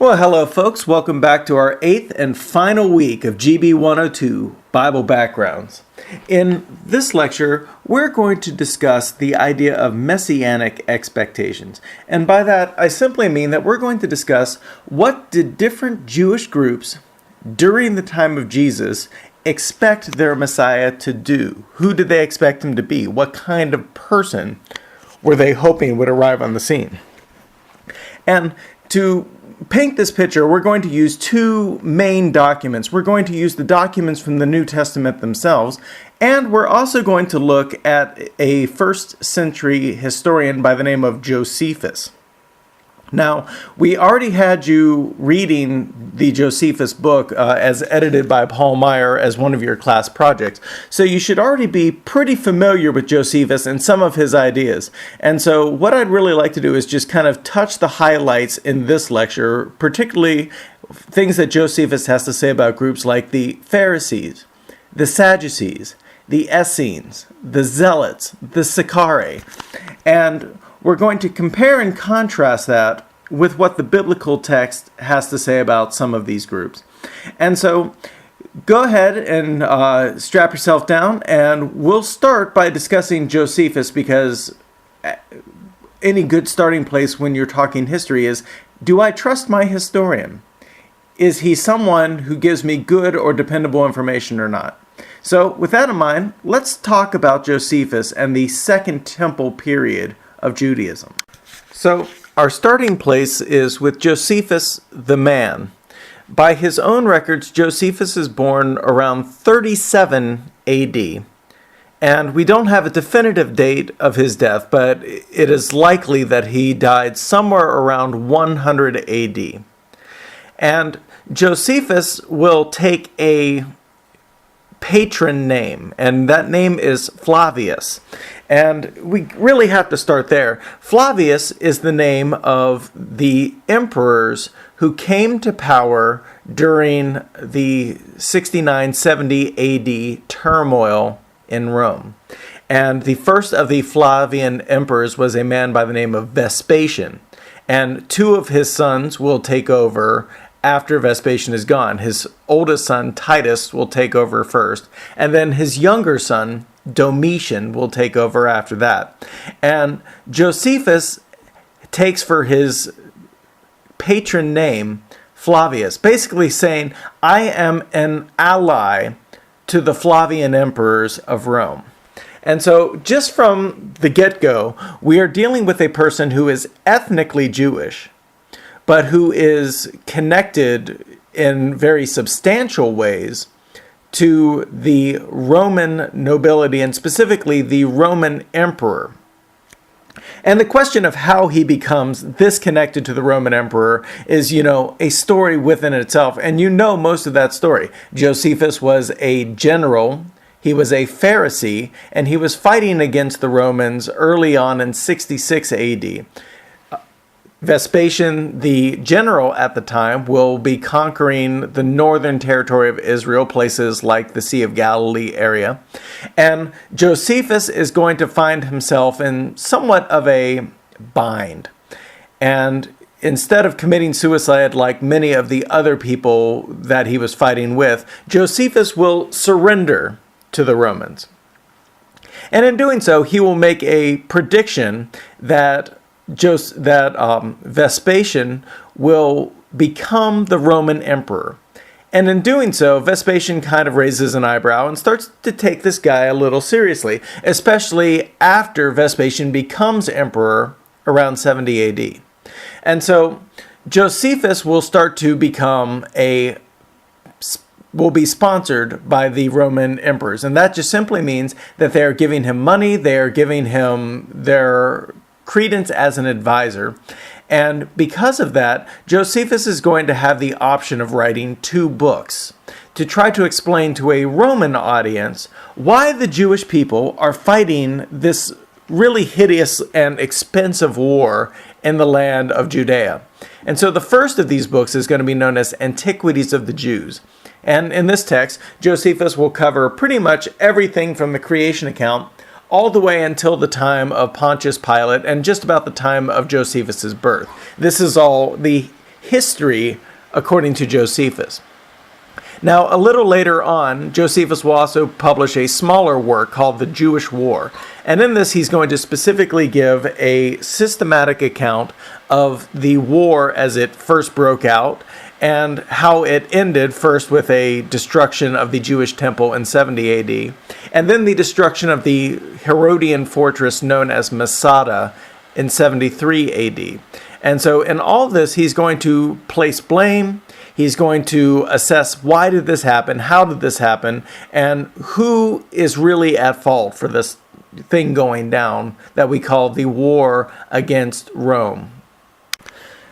Well, hello, folks. Welcome back to our 8th and final week of GB102 Bible Backgrounds. In this lecture, we're going to discuss the idea of Messianic expectations. And by that, I simply mean that we're going to discuss what did different Jewish groups during the time of Jesus expect their Messiah to do? Who did they expect him to be? What kind of person were they hoping would arrive on the scene? And to paint this picture, we're going to use two main documents. We're going to use the documents from the New Testament themselves, and we're also going to look at a first century historian by the name of Josephus. Now, we already had you reading the Josephus book as edited by Paul Meyer as one of your class projects. So you should already be pretty familiar with Josephus and some of his ideas. And so what I'd really like to do is just kind of touch the highlights in this lecture, particularly things that Josephus has to say about groups like the Pharisees, the Sadducees, the Essenes, the zealots, the Sicarii, and we're going to compare and contrast that with what the biblical text has to say about some of these groups. And so go ahead and strap yourself down, and we'll start by discussing Josephus, because any good starting place when you're talking history is, do I trust my historian? Is he someone who gives me good or dependable information or not? So with that in mind, let's talk about Josephus and the Second Temple period of Judaism. So our starting place is with Josephus the man. By his own records, Josephus is born around 37 AD. And we don't have a definitive date of his death, but it is likely that he died somewhere around 100 AD. And Josephus will take a patron name, and that name is Flavius. And we really have to start there. Flavius is the name of the emperors who came to power during the 69-70 AD turmoil in Rome. And the first of the Flavian emperors was a man by the name of Vespasian. And two of his sons will take over after Vespasian is gone. His oldest son, Titus, will take over first, and then his younger son, Domitian, will take over after that. And Josephus takes for his patron name Flavius, basically saying, I am an ally to the Flavian emperors of Rome. And so just from the get-go, we are dealing with a person who is ethnically Jewish, but who is connected in very substantial ways to the Roman nobility, and specifically the Roman emperor. And the question of how he becomes this connected to the Roman emperor is, a story within itself. And most of that story. Josephus was a general. He was a Pharisee, and he was fighting against the Romans early on in 66 AD. Vespasian, the general at the time, will be conquering the northern territory of Israel, places like the Sea of Galilee area. And Josephus is going to find himself in somewhat of a bind. And instead of committing suicide like many of the other people that he was fighting with, Josephus will surrender to the Romans. And in doing so, he will make a prediction that Vespasian will become the Roman emperor. And in doing so, Vespasian kind of raises an eyebrow and starts to take this guy a little seriously, especially after Vespasian becomes emperor around 70 AD. And so Josephus will start to will be sponsored by the Roman emperors. And that just simply means that they are giving him money, they are giving him their credence as an advisor. And because of that, Josephus is going to have the option of writing 2 books to try to explain to a Roman audience why the Jewish people are fighting this really hideous and expensive war in the land of Judea. And so the first of these books is going to be known as Antiquities of the Jews. And in this text, Josephus will cover pretty much everything from the creation account all the way until the time of Pontius Pilate and just about the time of Josephus's birth. This is all the history according to Josephus. Now, a little later on, Josephus will also publish a smaller work called The Jewish War. And in this, he's going to specifically give a systematic account of the war as it first broke out and how it ended first with a destruction of the Jewish temple in 70 AD, and then the destruction of the Herodian fortress known as Masada in 73 AD. And so in all this, he's going to place blame. He's going to assess why did this happen, how did this happen, and who is really at fault for this thing going down that we call the war against Rome.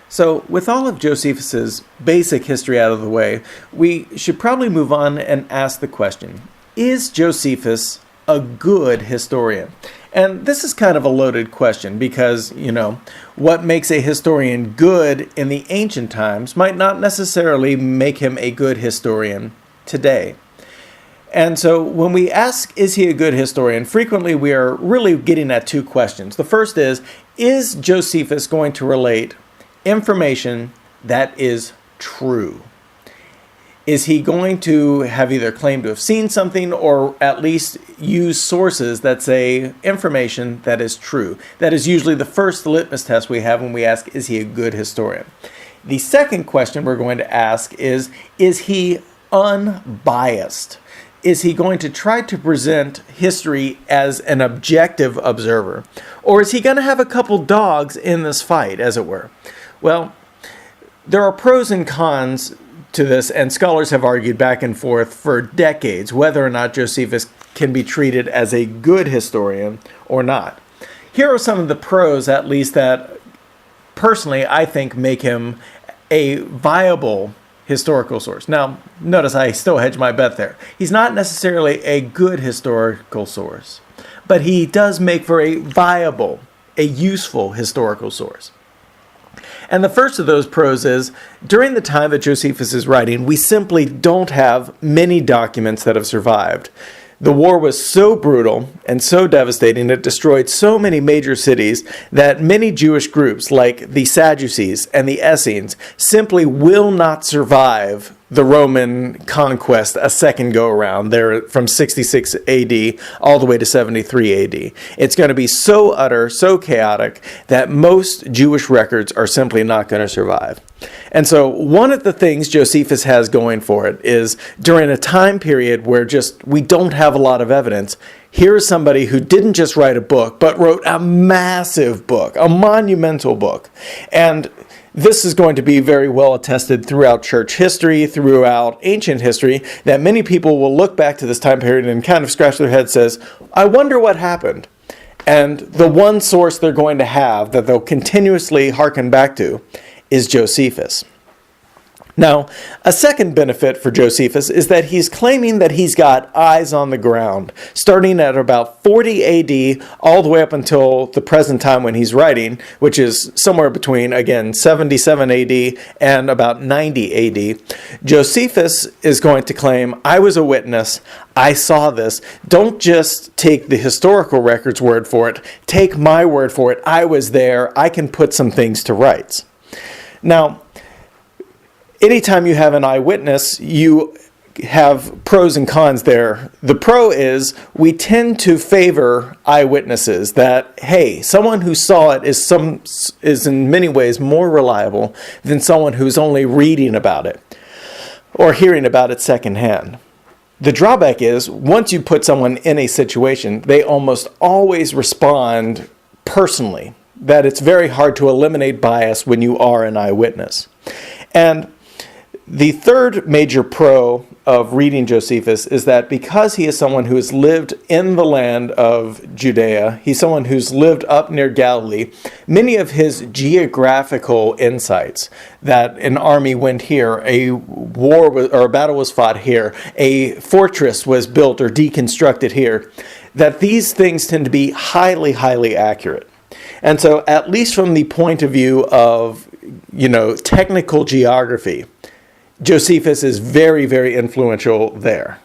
So with all of Josephus's basic history out of the way, we should probably move on and ask the question, is Josephus a good historian? And this is kind of a loaded question because, what makes a historian good in the ancient times might not necessarily make him a good historian today. And so when we ask, is he a good historian, frequently we are really getting at two questions. The first is Josephus going to relate information that is true? Is he going to have either claimed to have seen something or at least use sources that say information that is true? That is usually the first litmus test we have when we ask, is he a good historian? The second question we're going to ask is he unbiased? Is he going to try to present history as an objective observer? Or is he going to have a couple dogs in this fight, as it were? Well, there are pros and cons to this, and scholars have argued back and forth for decades whether or not Josephus can be treated as a good historian or not. Here are some of the pros, at least, that personally I think make him a viable historical source. Now, notice I still hedge my bet there. He's not necessarily a good historical source, but he does make for a viable, a useful historical source. And the first of those pros is, during the time that Josephus is writing, we simply don't have many documents that have survived. The war was so brutal and so devastating, it destroyed so many major cities that many Jewish groups, like the Sadducees and the Essenes, simply will not survive the Roman conquest a second go-around. They're from 66 AD all the way to 73 AD. It's going to be so utter, so chaotic, that most Jewish records are simply not going to survive. And so one of the things Josephus has going for it is, during a time period where we don't have a lot of evidence, here's somebody who didn't just write a book, but wrote a massive book, a monumental book. And this is going to be very well attested throughout church history, throughout ancient history, that many people will look back to this time period and kind of scratch their head, says, I wonder what happened. And the one source they're going to have that they'll continuously hearken back to is Josephus. Now, a second benefit for Josephus is that he's claiming that he's got eyes on the ground, starting at about 40 AD all the way up until the present time when he's writing, which is somewhere between, again, 77 AD and about 90 AD. Josephus is going to claim, I was a witness, I saw this. Don't just take the historical record's word for it. Take my word for it. I was there. I can put some things to rights. Now, anytime you have an eyewitness, you have pros and cons there. The pro is we tend to favor eyewitnesses, that, hey, someone who saw it is in many ways more reliable than someone who's only reading about it or hearing about it secondhand. The drawback is, once you put someone in a situation, they almost always respond personally, that it's very hard to eliminate bias when you are an eyewitness. And the third major pro of reading Josephus is that because he is someone who has lived in the land of Judea, he's someone who's lived up near Galilee, many of his geographical insights, that an army went here, a battle was fought here, a fortress was built or deconstructed here, that these things tend to be highly, highly accurate. And so, at least from the point of view of, technical geography, Josephus is very, very influential there.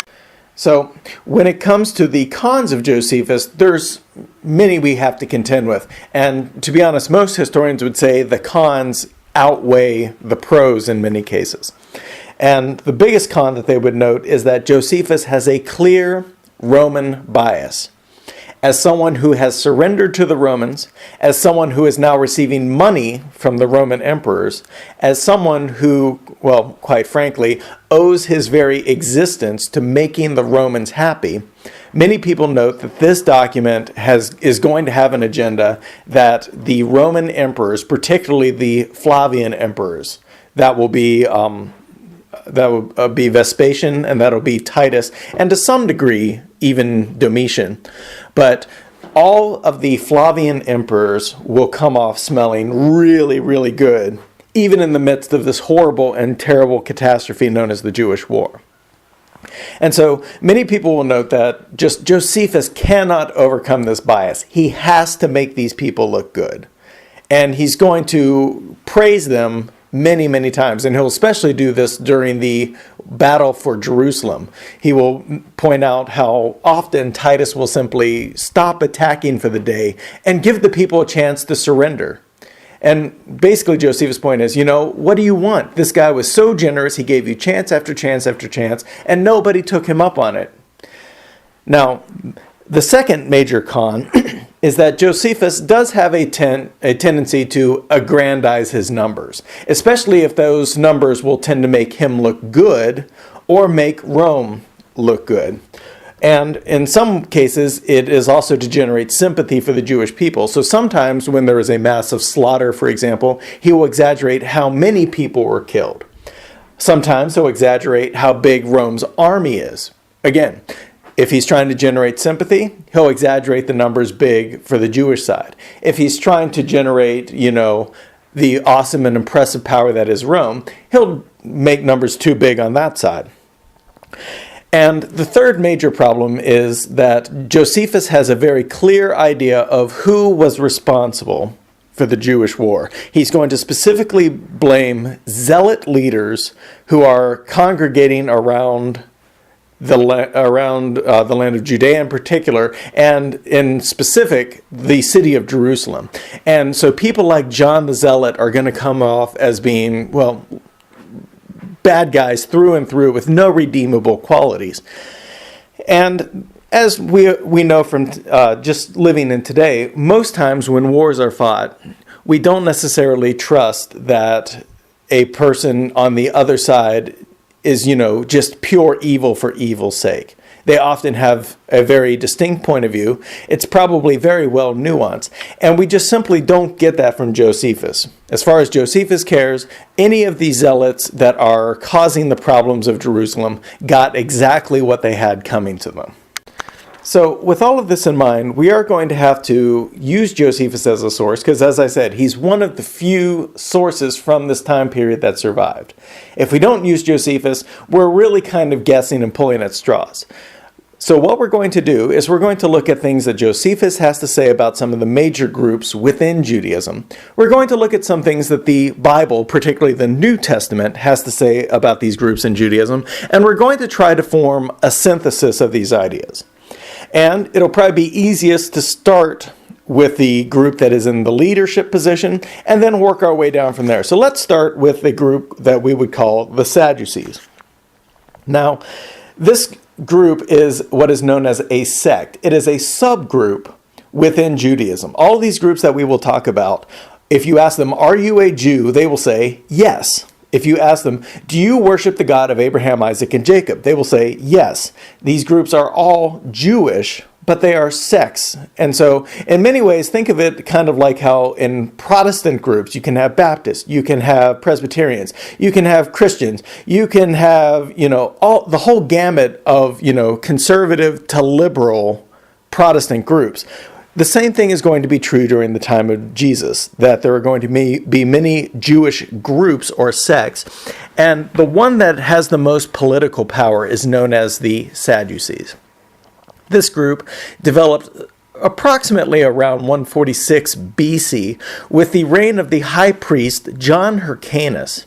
So, when it comes to the cons of Josephus, there's many we have to contend with. And to be honest, most historians would say the cons outweigh the pros in many cases. And the biggest con that they would note is that Josephus has a clear Roman bias. As someone who has surrendered to the Romans, as someone who is now receiving money from the Roman emperors, as someone who, well, quite frankly, owes his very existence to making the Romans happy, many people note that this document is going to have an agenda that the Roman emperors, particularly the Flavian emperors, that will be Vespasian, and that'll be Titus, and to some degree even Domitian. But all of the Flavian emperors will come off smelling really, really good, even in the midst of this horrible and terrible catastrophe known as the Jewish War. And so many people will note that just Josephus cannot overcome this bias. He has to make these people look good. And he's going to praise them many, many times. And he'll especially do this during the battle for Jerusalem. He will point out how often Titus will simply stop attacking for the day and give the people a chance to surrender. And basically Josephus' point is, what do you want? This guy was so generous, he gave you chance after chance after chance, and nobody took him up on it. Now, the second major con is that Josephus does have a tendency to aggrandize his numbers, especially if those numbers will tend to make him look good or make Rome look good. And in some cases, it is also to generate sympathy for the Jewish people. So sometimes when there is a massive slaughter, for example, he will exaggerate how many people were killed. Sometimes he'll exaggerate how big Rome's army is. Again, if he's trying to generate sympathy, he'll exaggerate the numbers big for the Jewish side. If he's trying to generate, the awesome and impressive power that is Rome, he'll make numbers too big on that side. And the third major problem is that Josephus has a very clear idea of who was responsible for the Jewish war. He's going to specifically blame zealot leaders who are congregating around the land of Judea in particular, and in specific, the city of Jerusalem. And so people like John the Zealot are going to come off as being, bad guys through and through with no redeemable qualities. And as we know from just living in today, most times when wars are fought, we don't necessarily trust that a person on the other side is, just pure evil for evil's sake. They often have a very distinct point of view. It's probably very well nuanced. And we just simply don't get that from Josephus. As far as Josephus cares, any of these zealots that are causing the problems of Jerusalem got exactly what they had coming to them. So with all of this in mind, we are going to have to use Josephus as a source because, as I said, he's one of the few sources from this time period that survived. If we don't use Josephus, we're really kind of guessing and pulling at straws. So what we're going to do is we're going to look at things that Josephus has to say about some of the major groups within Judaism. We're going to look at some things that the Bible, particularly the New Testament, has to say about these groups in Judaism, and we're going to try to form a synthesis of these ideas. And it'll probably be easiest to start with the group that is in the leadership position and then work our way down from there. So let's start with the group that we would call the Sadducees. Now, this group is what is known as a sect. It is a subgroup within Judaism. All these groups that we will talk about, if you ask them, are you a Jew? They will say, yes. If you ask them, do you worship the God of Abraham, Isaac, and Jacob? They will say, yes. These groups are all Jewish, but they are sects. And so in many ways, think of it kind of like how in Protestant groups, you can have Baptists, you can have Presbyterians, you can have Christians, you can have, all the whole gamut of, conservative to liberal Protestant groups. The same thing is going to be true during the time of Jesus, that there are going to be many Jewish groups or sects, and the one that has the most political power is known as the Sadducees. This group developed approximately around 146 BC with the reign of the high priest John Hyrcanus.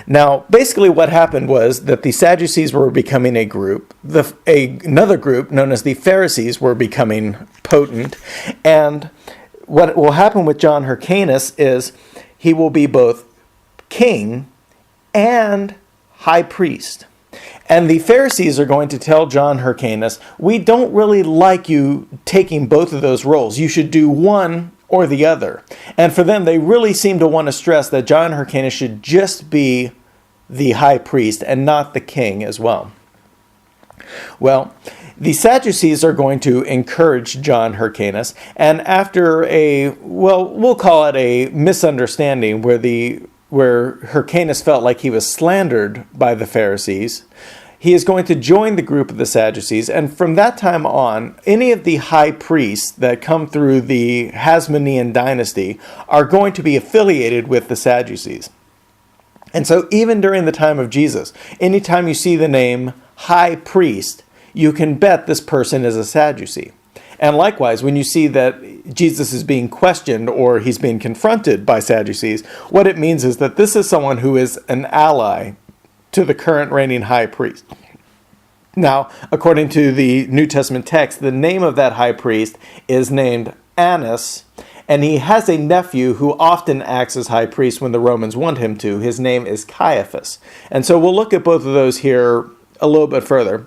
Now, basically what happened was that the Sadducees were becoming a group. Another group, known as the Pharisees, were becoming potent. And what will happen with John Hyrcanus is he will be both king and high priest. And the Pharisees are going to tell John Hyrcanus, we don't really like you taking both of those roles. You should do one or the other. And for them, they really seem to want to stress that John Hyrcanus should just be the high priest and not the king as well. Well, the Sadducees are going to encourage John Hyrcanus, and after we'll call it a misunderstanding where Hyrcanus felt like he was slandered by the Pharisees, he is going to join the group of the Sadducees, and from that time on, any of the high priests that come through the Hasmonean dynasty are going to be affiliated with the Sadducees. And so even during the time of Jesus, anytime you see the name high priest, you can bet this person is a Sadducee. And likewise, when you see that Jesus is being questioned or he's being confronted by Sadducees, what it means is that this is someone who is an ally to the current reigning high priest. Now, according to the New Testament text, the name of that high priest is named Annas, and he has a nephew who often acts as high priest when the Romans want him to. His name is Caiaphas. And so we'll look at both of those here a little bit further.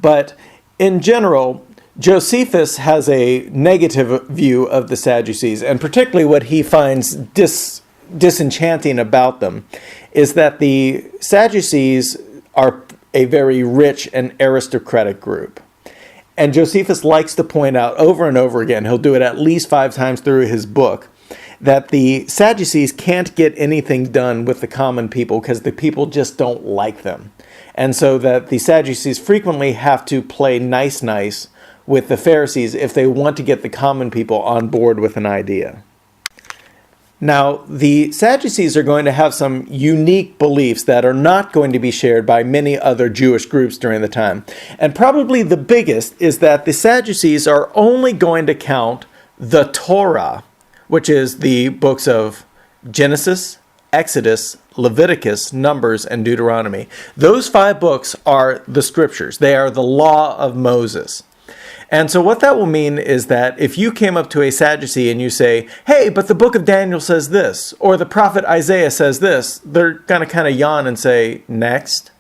But in general, Josephus has a negative view of the Sadducees, and particularly what he finds disenchanting about them is that the Sadducees are a very rich and aristocratic group. And Josephus likes to point out over and over again, he'll do it at least 5 times through his book, that the Sadducees can't get anything done with the common people because the people just don't like them. And so that the Sadducees frequently have to play nice with the Pharisees if they want to get the common people on board with an idea. Now, the Sadducees are going to have some unique beliefs that are not going to be shared by many other Jewish groups during the time. And probably the biggest is that the Sadducees are only going to count the Torah, which is the books of Genesis, Exodus, Leviticus, Numbers, and Deuteronomy. Those 5 books are the scriptures. They are the law of Moses. And so what that will mean is that if you came up to a Sadducee and you say, hey, but the book of Daniel says this, or the prophet Isaiah says this, they're going to kind of yawn and say, next.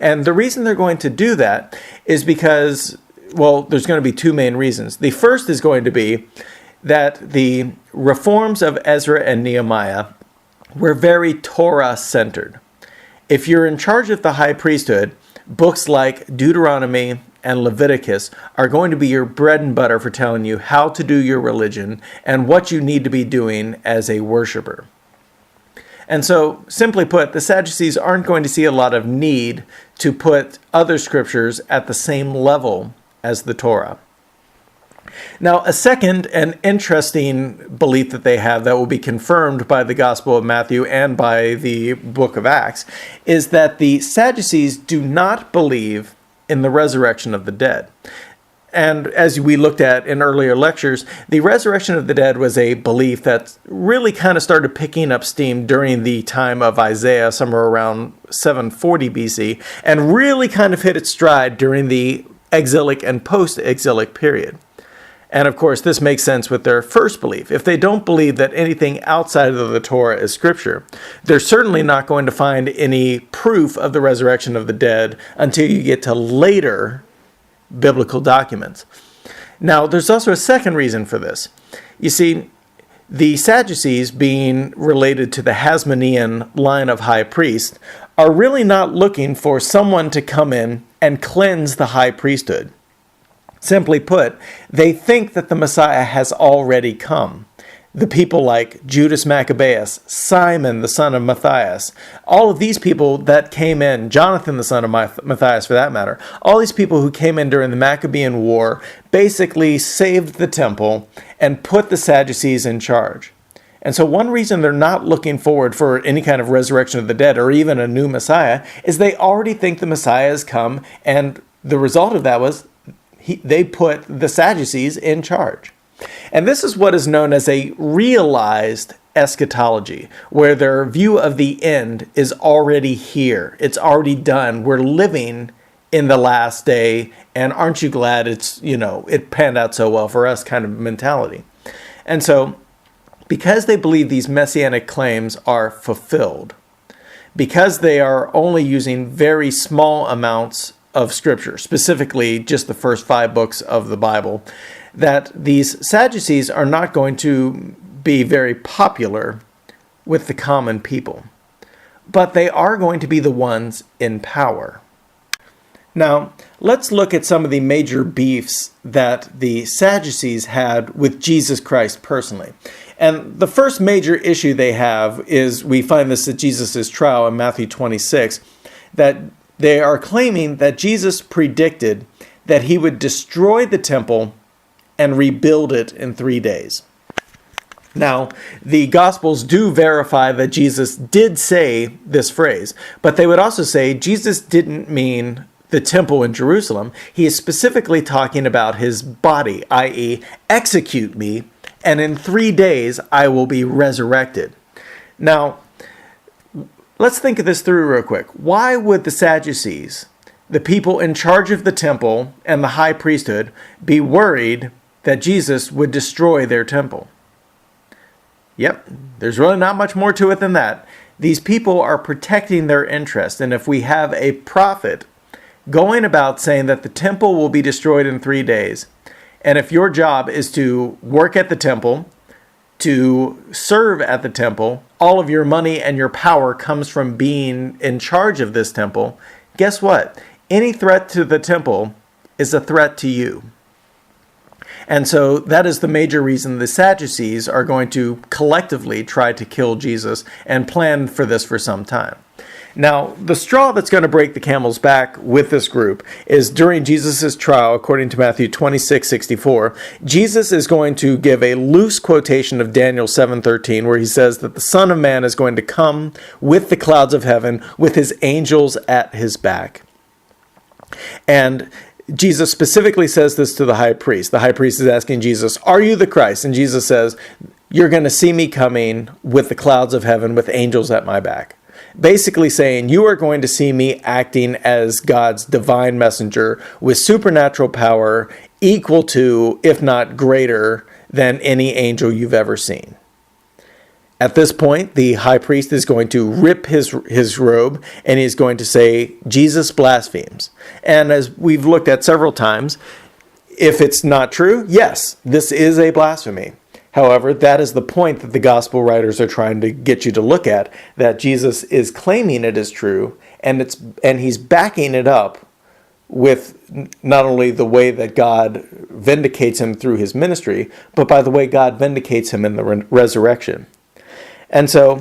And the reason they're going to do that is because, well, there's going to be 2 main reasons. The first is going to be that the reforms of Ezra and Nehemiah were very Torah-centered. If you're in charge of the high priesthood, books like Deuteronomy and Leviticus are going to be your bread and butter for telling you how to do your religion and what you need to be doing as a worshiper. And so, simply put, the Sadducees aren't going to see a lot of need to put other scriptures at the same level as the Torah. Now, a second and interesting belief that they have that will be confirmed by the Gospel of Matthew and by the book of Acts is that the Sadducees do not believe in the resurrection of the dead. And as we looked at in earlier lectures, the resurrection of the dead was a belief that really kind of started picking up steam during the time of Isaiah, somewhere around 740 BC, and really kind of hit its stride during the exilic and post-exilic period. And of course, this makes sense with their first belief. If they don't believe that anything outside of the Torah is scripture, they're certainly not going to find any proof of the resurrection of the dead until you get to later biblical documents. Now, there's also a second reason for this. You see, the Sadducees, being related to the Hasmonean line of high priests, are really not looking for someone to come in and cleanse the high priesthood. Simply put, they think that the Messiah has already come. The people like Judas Maccabeus, Simon, the son of Matthias, all of these people that came in, Jonathan, the son of Matthias for that matter, all these people who came in during the Maccabean War basically saved the temple and put the Sadducees in charge. And so one reason they're not looking forward for any kind of resurrection of the dead or even a new Messiah is they already think the Messiah has come, and the result of that was they put the Sadducees in charge. And this is what is known as a realized eschatology, where their view of the end is already here. It's already done. We're living in the last day, and aren't you glad it panned out so well for us kind of mentality. And so because they believe these messianic claims are fulfilled, because they are only using very small amounts of Scripture, specifically just the first 5 books of the Bible, that these Sadducees are not going to be very popular with the common people. But they are going to be the ones in power. Now, let's look at some of the major beefs that the Sadducees had with Jesus Christ personally. And the first major issue they have is, we find this at Jesus' trial in Matthew 26, that they are claiming that Jesus predicted that he would destroy the temple and rebuild it in 3 days. Now, the Gospels do verify that Jesus did say this phrase, but they would also say Jesus didn't mean the temple in Jerusalem. He is specifically talking about his body, i.e., execute me, and in 3 days I will be resurrected. Now, let's think of this through real quick. Why would the Sadducees, the people in charge of the temple and the high priesthood, be worried that Jesus would destroy their temple? Yep, there's really not much more to it than that. These people are protecting their interest, and if we have a prophet going about saying that the temple will be destroyed in 3 days, and if your job is to work at the temple, to serve at the temple, all of your money and your power comes from being in charge of this temple, guess what? Any threat to the temple is a threat to you. And so that is the major reason the Sadducees are going to collectively try to kill Jesus and plan for this for some time. Now, the straw that's going to break the camel's back with this group is during Jesus' trial, according to Matthew 26:64, Jesus is going to give a loose quotation of Daniel 7:13, where he says that the Son of Man is going to come with the clouds of heaven with his angels at his back. And Jesus specifically says this to the high priest. The high priest is asking Jesus, "Are you the Christ?" And Jesus says, "You're going to see me coming with the clouds of heaven with angels at my back." Basically saying, you are going to see me acting as God's divine messenger with supernatural power equal to, if not greater than, any angel you've ever seen. At this point, the high priest is going to rip his robe, and he's going to say, Jesus blasphemes. And as we've looked at several times, if it's not true, yes, this is a blasphemy. However, that is the point that the gospel writers are trying to get you to look at, that Jesus is claiming it is true, and he's backing it up with not only the way that God vindicates him through his ministry, but by the way God vindicates him in the resurrection. And so,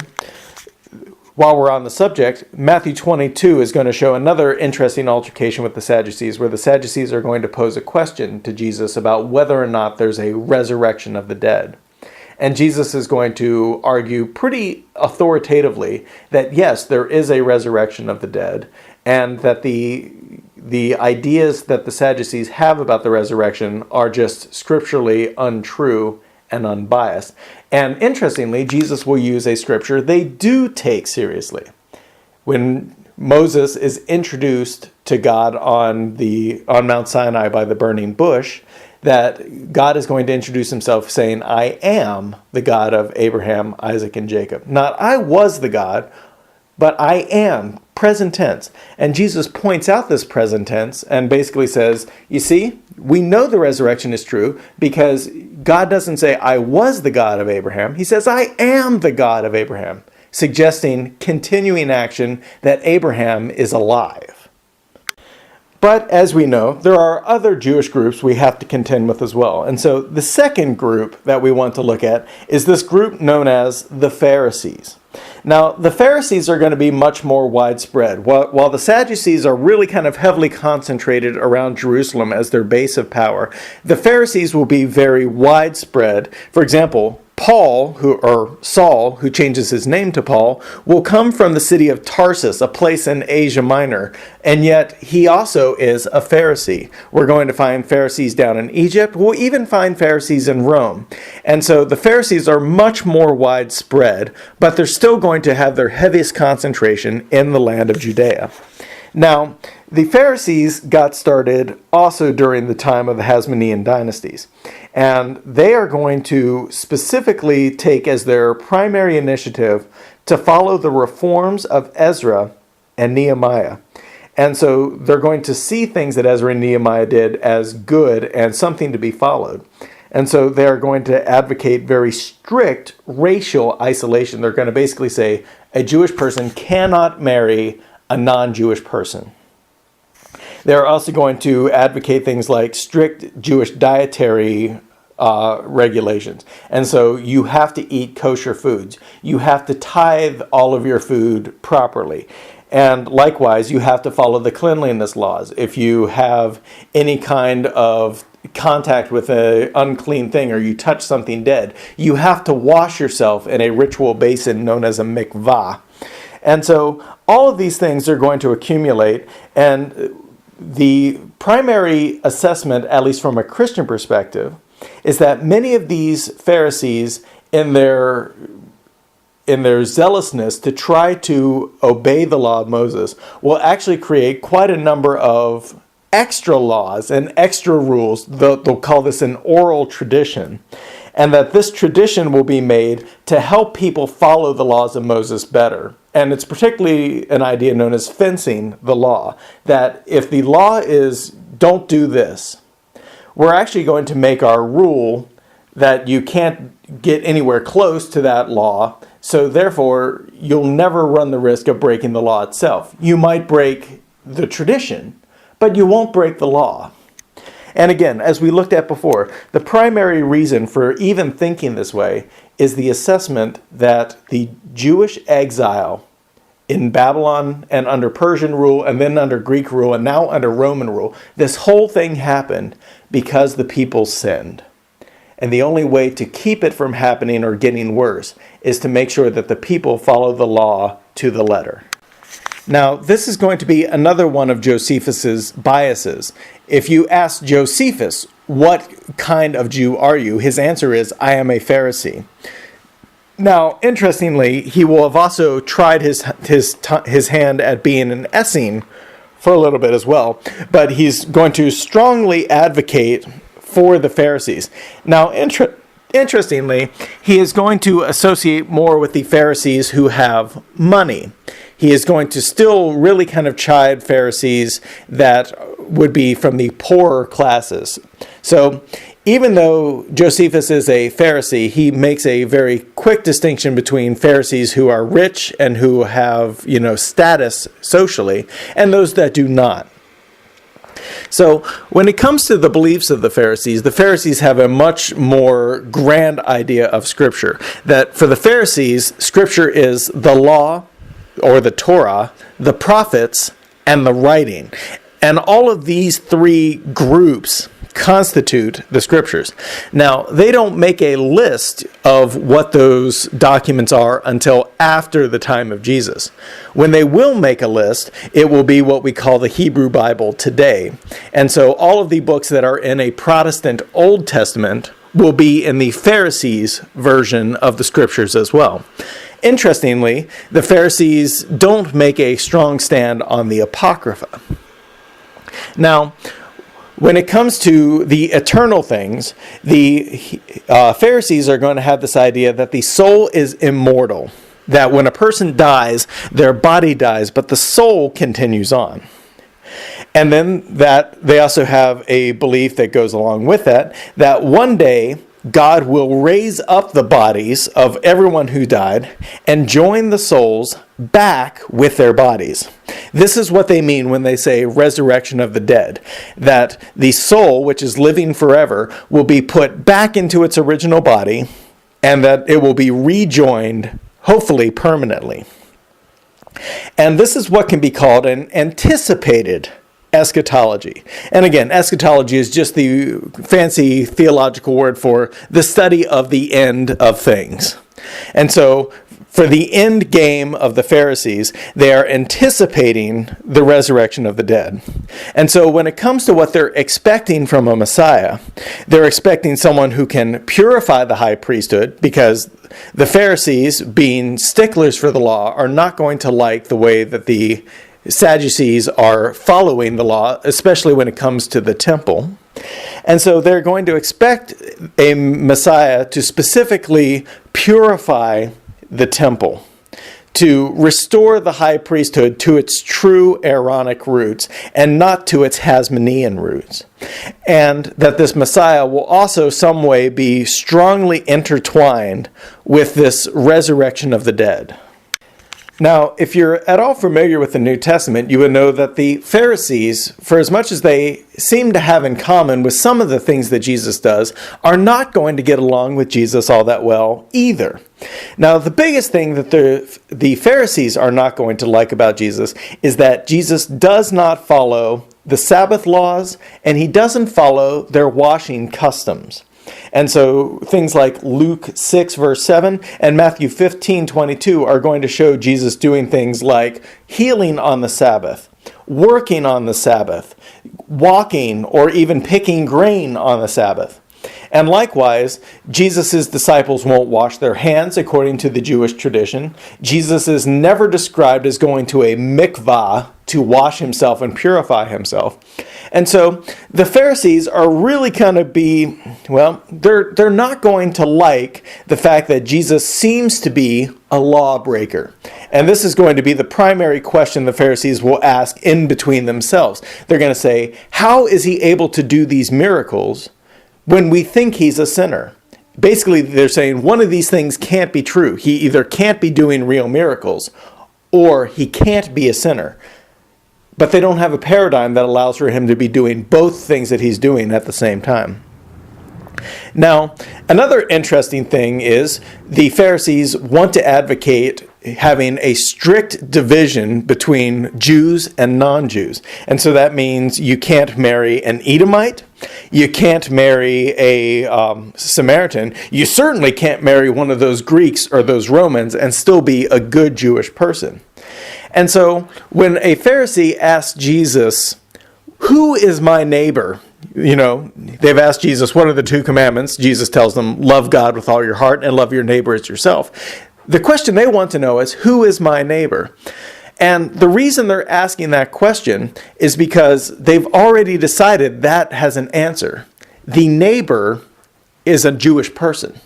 while we're on the subject, Matthew 22 is going to show another interesting altercation with the Sadducees, where the Sadducees are going to pose a question to Jesus about whether or not there's a resurrection of the dead. And Jesus is going to argue pretty authoritatively that yes, there is a resurrection of the dead, and that the ideas that the Sadducees have about the resurrection are just scripturally untrue and unbiased. And interestingly, Jesus will use a scripture they do take seriously. When Moses is introduced to God on Mount Sinai by the burning bush, that God is going to introduce himself saying, I am the God of Abraham, Isaac, and Jacob. Not I was the God, but I am, present tense. And Jesus points out this present tense and basically says, you see, we know the resurrection is true because God doesn't say, I was the God of Abraham. He says, I am the God of Abraham, suggesting continuing action that Abraham is alive. But as we know, there are other Jewish groups we have to contend with as well. And so the second group that we want to look at is this group known as the Pharisees. Now, the Pharisees are going to be much more widespread. While the Sadducees are really kind of heavily concentrated around Jerusalem as their base of power, the Pharisees will be very widespread. For example, Saul, who changes his name to Paul, will come from the city of Tarsus, a place in Asia Minor, and yet he also is a Pharisee. We're going to find Pharisees down in Egypt. We'll even find Pharisees in Rome. And so the Pharisees are much more widespread, but they're still going to have their heaviest concentration in the land of Judea. Now, the Pharisees got started also during the time of the Hasmonean dynasties. And they are going to specifically take as their primary initiative to follow the reforms of Ezra and Nehemiah. And so they're going to see things that Ezra and Nehemiah did as good and something to be followed. And so they're going to advocate very strict racial isolation. They're going to basically say a Jewish person cannot marry a non-Jewish person. They're also going to advocate things like strict Jewish dietary regulations. And so you have to eat kosher foods. You have to tithe all of your food properly. And likewise, you have to follow the cleanliness laws. If you have any kind of contact with an unclean thing or you touch something dead, you have to wash yourself in a ritual basin known as a mikvah. And so all of these things are going to accumulate, and the primary assessment, at least from a Christian perspective, is that many of these Pharisees, in their zealousness to try to obey the law of Moses, will actually create quite a number of extra laws and extra rules. They'll call this an oral tradition. And that this tradition will be made to help people follow the laws of Moses better. And it's particularly an idea known as fencing the law. That if the law is, don't do this, we're actually going to make our rule that you can't get anywhere close to that law. So therefore, you'll never run the risk of breaking the law itself. You might break the tradition, but you won't break the law. And again, as we looked at before, the primary reason for even thinking this way is the assessment that the Jewish exile in Babylon and under Persian rule and then under Greek rule and now under Roman rule, this whole thing happened because the people sinned. And the only way to keep it from happening or getting worse is to make sure that the people follow the law to the letter. Now, this is going to be another one of Josephus's biases. If you ask Josephus, what kind of Jew are you? His answer is, I am a Pharisee. Now, interestingly, he will have also tried his hand at being an Essene for a little bit as well, but he's going to strongly advocate for the Pharisees. Now, interestingly, he is going to associate more with the Pharisees who have money. He is going to still really kind of chide Pharisees that would be from the poorer classes. So even though Josephus is a Pharisee, he makes a very quick distinction between Pharisees who are rich and who have, status socially, and those that do not. So when it comes to the beliefs of the Pharisees have a much more grand idea of Scripture. That for the Pharisees, Scripture is the law, or the Torah, the prophets, and the writing. And all of these three groups constitute the Scriptures. Now, they don't make a list of what those documents are until after the time of Jesus. When they will make a list, it will be what we call the Hebrew Bible today. And so all of the books that are in a Protestant Old Testament will be in the Pharisees' version of the Scriptures as well. Interestingly, the Pharisees don't make a strong stand on the Apocrypha. Now, when it comes to the eternal things, the Pharisees are going to have this idea that the soul is immortal, that when a person dies, their body dies, but the soul continues on. And then that they also have a belief that goes along with that one day God will raise up the bodies of everyone who died and join the souls back with their bodies. This is what they mean when they say resurrection of the dead, that the soul, which is living forever, will be put back into its original body and that it will be rejoined, hopefully permanently. And this is what can be called an anticipated eschatology. And again, eschatology is just the fancy theological word for the study of the end of things. And so, for the end game of the Pharisees, they are anticipating the resurrection of the dead. And so when it comes to what they're expecting from a Messiah, they're expecting someone who can purify the high priesthood, because the Pharisees, being sticklers for the law, are not going to like the way that the Sadducees are following the law, especially when it comes to the temple. And so they're going to expect a Messiah to specifically purify the temple, to restore the high priesthood to its true Aaronic roots and not to its Hasmonean roots. And that this Messiah will also some way be strongly intertwined with this resurrection of the dead. Now, if you're at all familiar with the New Testament, you would know that the Pharisees, for as much as they seem to have in common with some of the things that Jesus does, are not going to get along with Jesus all that well either. Now, the biggest thing that the Pharisees are not going to like about Jesus is that Jesus does not follow the Sabbath laws, and he doesn't follow their washing customs. And so things like Luke 6 verse 7 and Matthew 15:22 are going to show Jesus doing things like healing on the Sabbath, working on the Sabbath, walking or even picking grain on the Sabbath. And likewise, Jesus' disciples won't wash their hands according to the Jewish tradition. Jesus is never described as going to a mikvah to wash himself and purify himself. And so the Pharisees are really going to be, they're not going to like the fact that Jesus seems to be a lawbreaker. And this is going to be the primary question the Pharisees will ask in between themselves. They're going to say, how is he able to do these miracles when we think he's a sinner? Basically, they're saying one of these things can't be true. He either can't be doing real miracles or he can't be a sinner. But they don't have a paradigm that allows for him to be doing both things that he's doing at the same time. Now, another interesting thing is the Pharisees want to advocate having a strict division between Jews and non-Jews. And so that means you can't marry an Edomite, you can't marry a Samaritan, you certainly can't marry one of those Greeks or those Romans and still be a good Jewish person. And so when a Pharisee asks Jesus, who is my neighbor? They've asked Jesus, what are the two commandments? Jesus tells them, love God with all your heart and love your neighbor as yourself. The question they want to know is, who is my neighbor? And the reason they're asking that question is because they've already decided that has an answer. The neighbor is a Jewish person.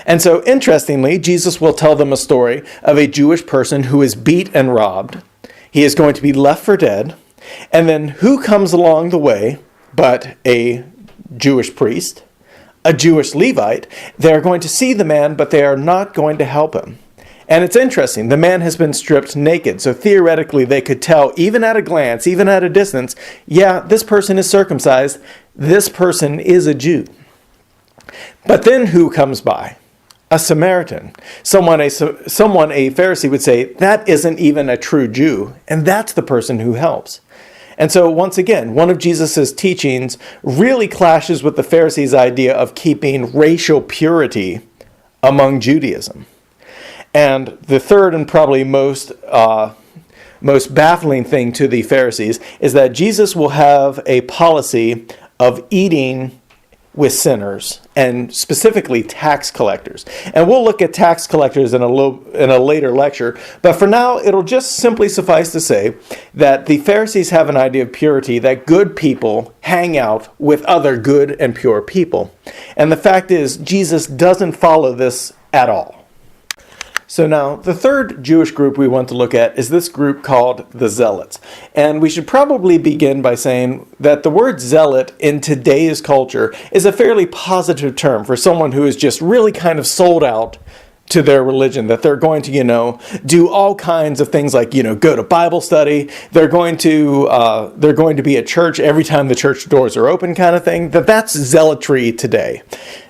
And so, interestingly, Jesus will tell them a story of a Jewish person who is beat and robbed. He is going to be left for dead. And then who comes along the way but a Jewish priest, a Jewish Levite? They're going to see the man, but they are not going to help him. And it's interesting. The man has been stripped naked. So theoretically, they could tell, even at a glance, even at a distance, yeah, this person is circumcised. This person is a Jew. But then who comes by? A Samaritan. Someone a Pharisee would say, that isn't even a true Jew. And that's the person who helps. And so once again, one of Jesus' teachings really clashes with the Pharisees' idea of keeping racial purity among Judaism. And the third and probably most baffling thing to the Pharisees is that Jesus will have a policy of eating with sinners, and specifically tax collectors. And we'll look at tax collectors in a later lecture, but for now it'll just simply suffice to say that the Pharisees have an idea of purity, that good people hang out with other good and pure people. And the fact is, Jesus doesn't follow this at all. So now, the third Jewish group we want to look at is this group called the zealots. And we should probably begin by saying that the word zealot in today's culture is a fairly positive term for someone who is just really kind of sold out to their religion, that they're going to, do all kinds of things like, go to Bible study. They're going to be at church every time the church doors are open kind of thing. That's zealotry today.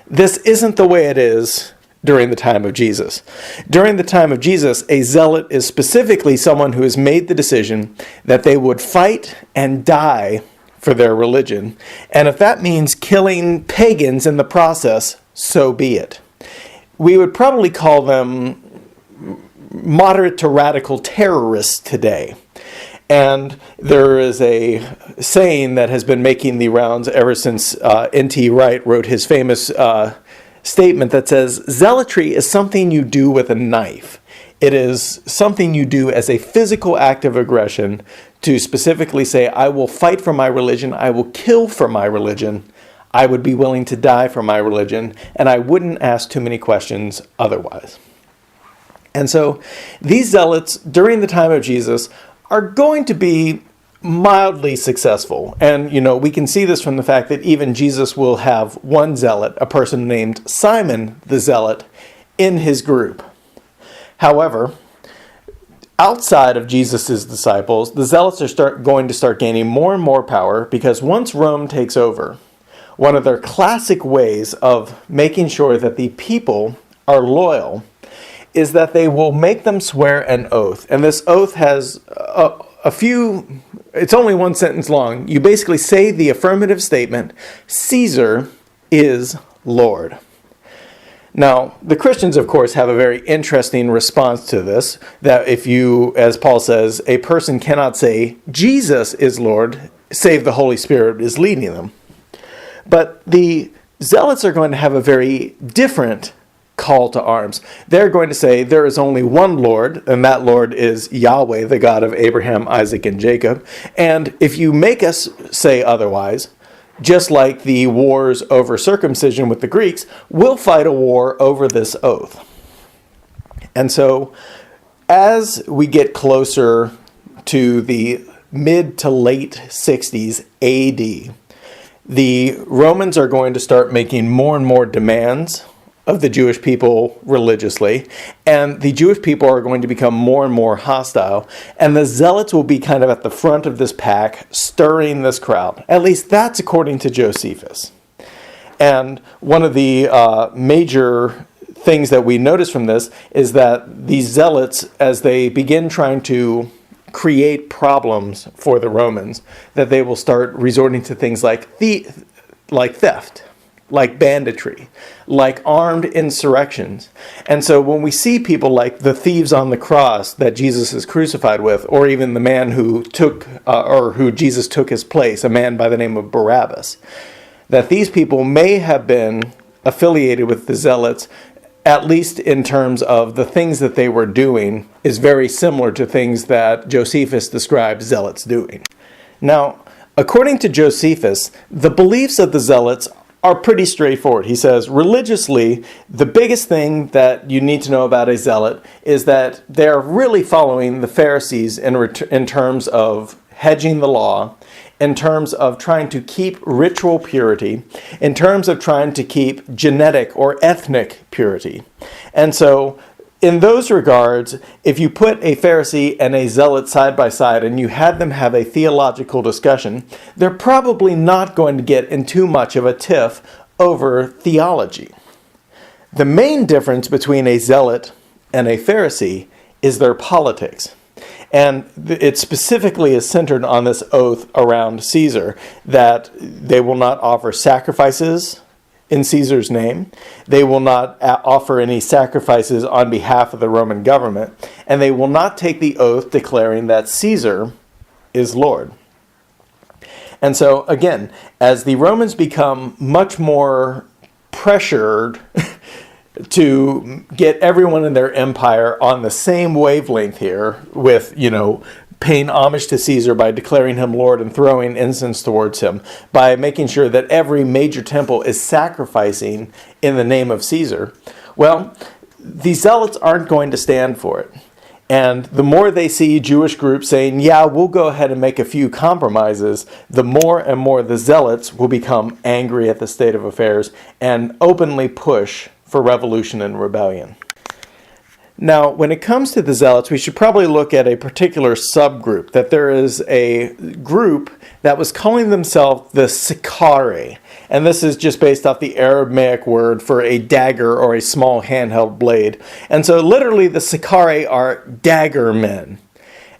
This isn't the way it is during the time of Jesus. During the time of Jesus, a zealot is specifically someone who has made the decision that they would fight and die for their religion. And if that means killing pagans in the process, so be it. We would probably call them moderate to radical terrorists today. And there is a saying that has been making the rounds ever since N.T. Wright wrote his famous statement that says, zealotry is something you do with a knife. It is something you do as a physical act of aggression to specifically say, I will fight for my religion, I will kill for my religion, I would be willing to die for my religion, and I wouldn't ask too many questions otherwise. And so these zealots during the time of Jesus are going to be mildly successful. And, we can see this from the fact that even Jesus will have one zealot, a person named Simon the Zealot, in his group. However, outside of Jesus' disciples, the zealots are going to start gaining more and more power, because once Rome takes over, one of their classic ways of making sure that the people are loyal is that they will make them swear an oath. And this oath has it's only one sentence long. You basically say the affirmative statement, Caesar is Lord. Now, the Christians, of course, have a very interesting response to this, that if you, as Paul says, a person cannot say, Jesus is Lord, save the Holy Spirit is leading them. But the zealots are going to have a very different call to arms. They're going to say there is only one Lord, and that Lord is Yahweh, the God of Abraham, Isaac, and Jacob. And if you make us say otherwise, just like the wars over circumcision with the Greeks, we'll fight a war over this oath. And so, as we get closer to the mid to late 60s AD, the Romans are going to start making more and more demands of the Jewish people religiously, and the Jewish people are going to become more and more hostile, and the zealots will be kind of at the front of this pack, stirring this crowd. At least that's according to Josephus. And one of the major things that we notice from this is that these zealots, as they begin trying to create problems for the Romans, that they will start resorting to things like theft, like banditry, like armed insurrections. And so when we see people like the thieves on the cross that Jesus is crucified with, or even the man who who Jesus took his place, a man by the name of Barabbas, that these people may have been affiliated with the zealots, at least in terms of the things that they were doing, is very similar to things that Josephus describes zealots doing. Now, according to Josephus, the beliefs of the zealots are pretty straightforward. He says, religiously, the biggest thing that you need to know about a zealot is that they're really following the Pharisees in terms of hedging the law, in terms of trying to keep ritual purity, in terms of trying to keep genetic or ethnic purity. And so, in those regards, if you put a Pharisee and a zealot side by side and you had them have a theological discussion, they're probably not going to get in too much of a tiff over theology. The main difference between a zealot and a Pharisee is their politics. And it specifically is centered on this oath around Caesar, that they will not offer sacrifices in Caesar's name. They will not offer any sacrifices on behalf of the Roman government. And they will not take the oath declaring that Caesar is Lord. And so, again, as the Romans become much more pressured to get everyone in their empire on the same wavelength here with, paying homage to Caesar by declaring him Lord and throwing incense towards him, by making sure that every major temple is sacrificing in the name of Caesar, well, the zealots aren't going to stand for it. And the more they see Jewish groups saying, yeah, we'll go ahead and make a few compromises, the more and more the zealots will become angry at the state of affairs and openly push for revolution and rebellion. Now, when it comes to the zealots, we should probably look at a particular subgroup, that there is a group that was calling themselves the Sicarii. And this is just based off the Aramaic word for a dagger or a small handheld blade. And so literally the Sicarii are dagger men.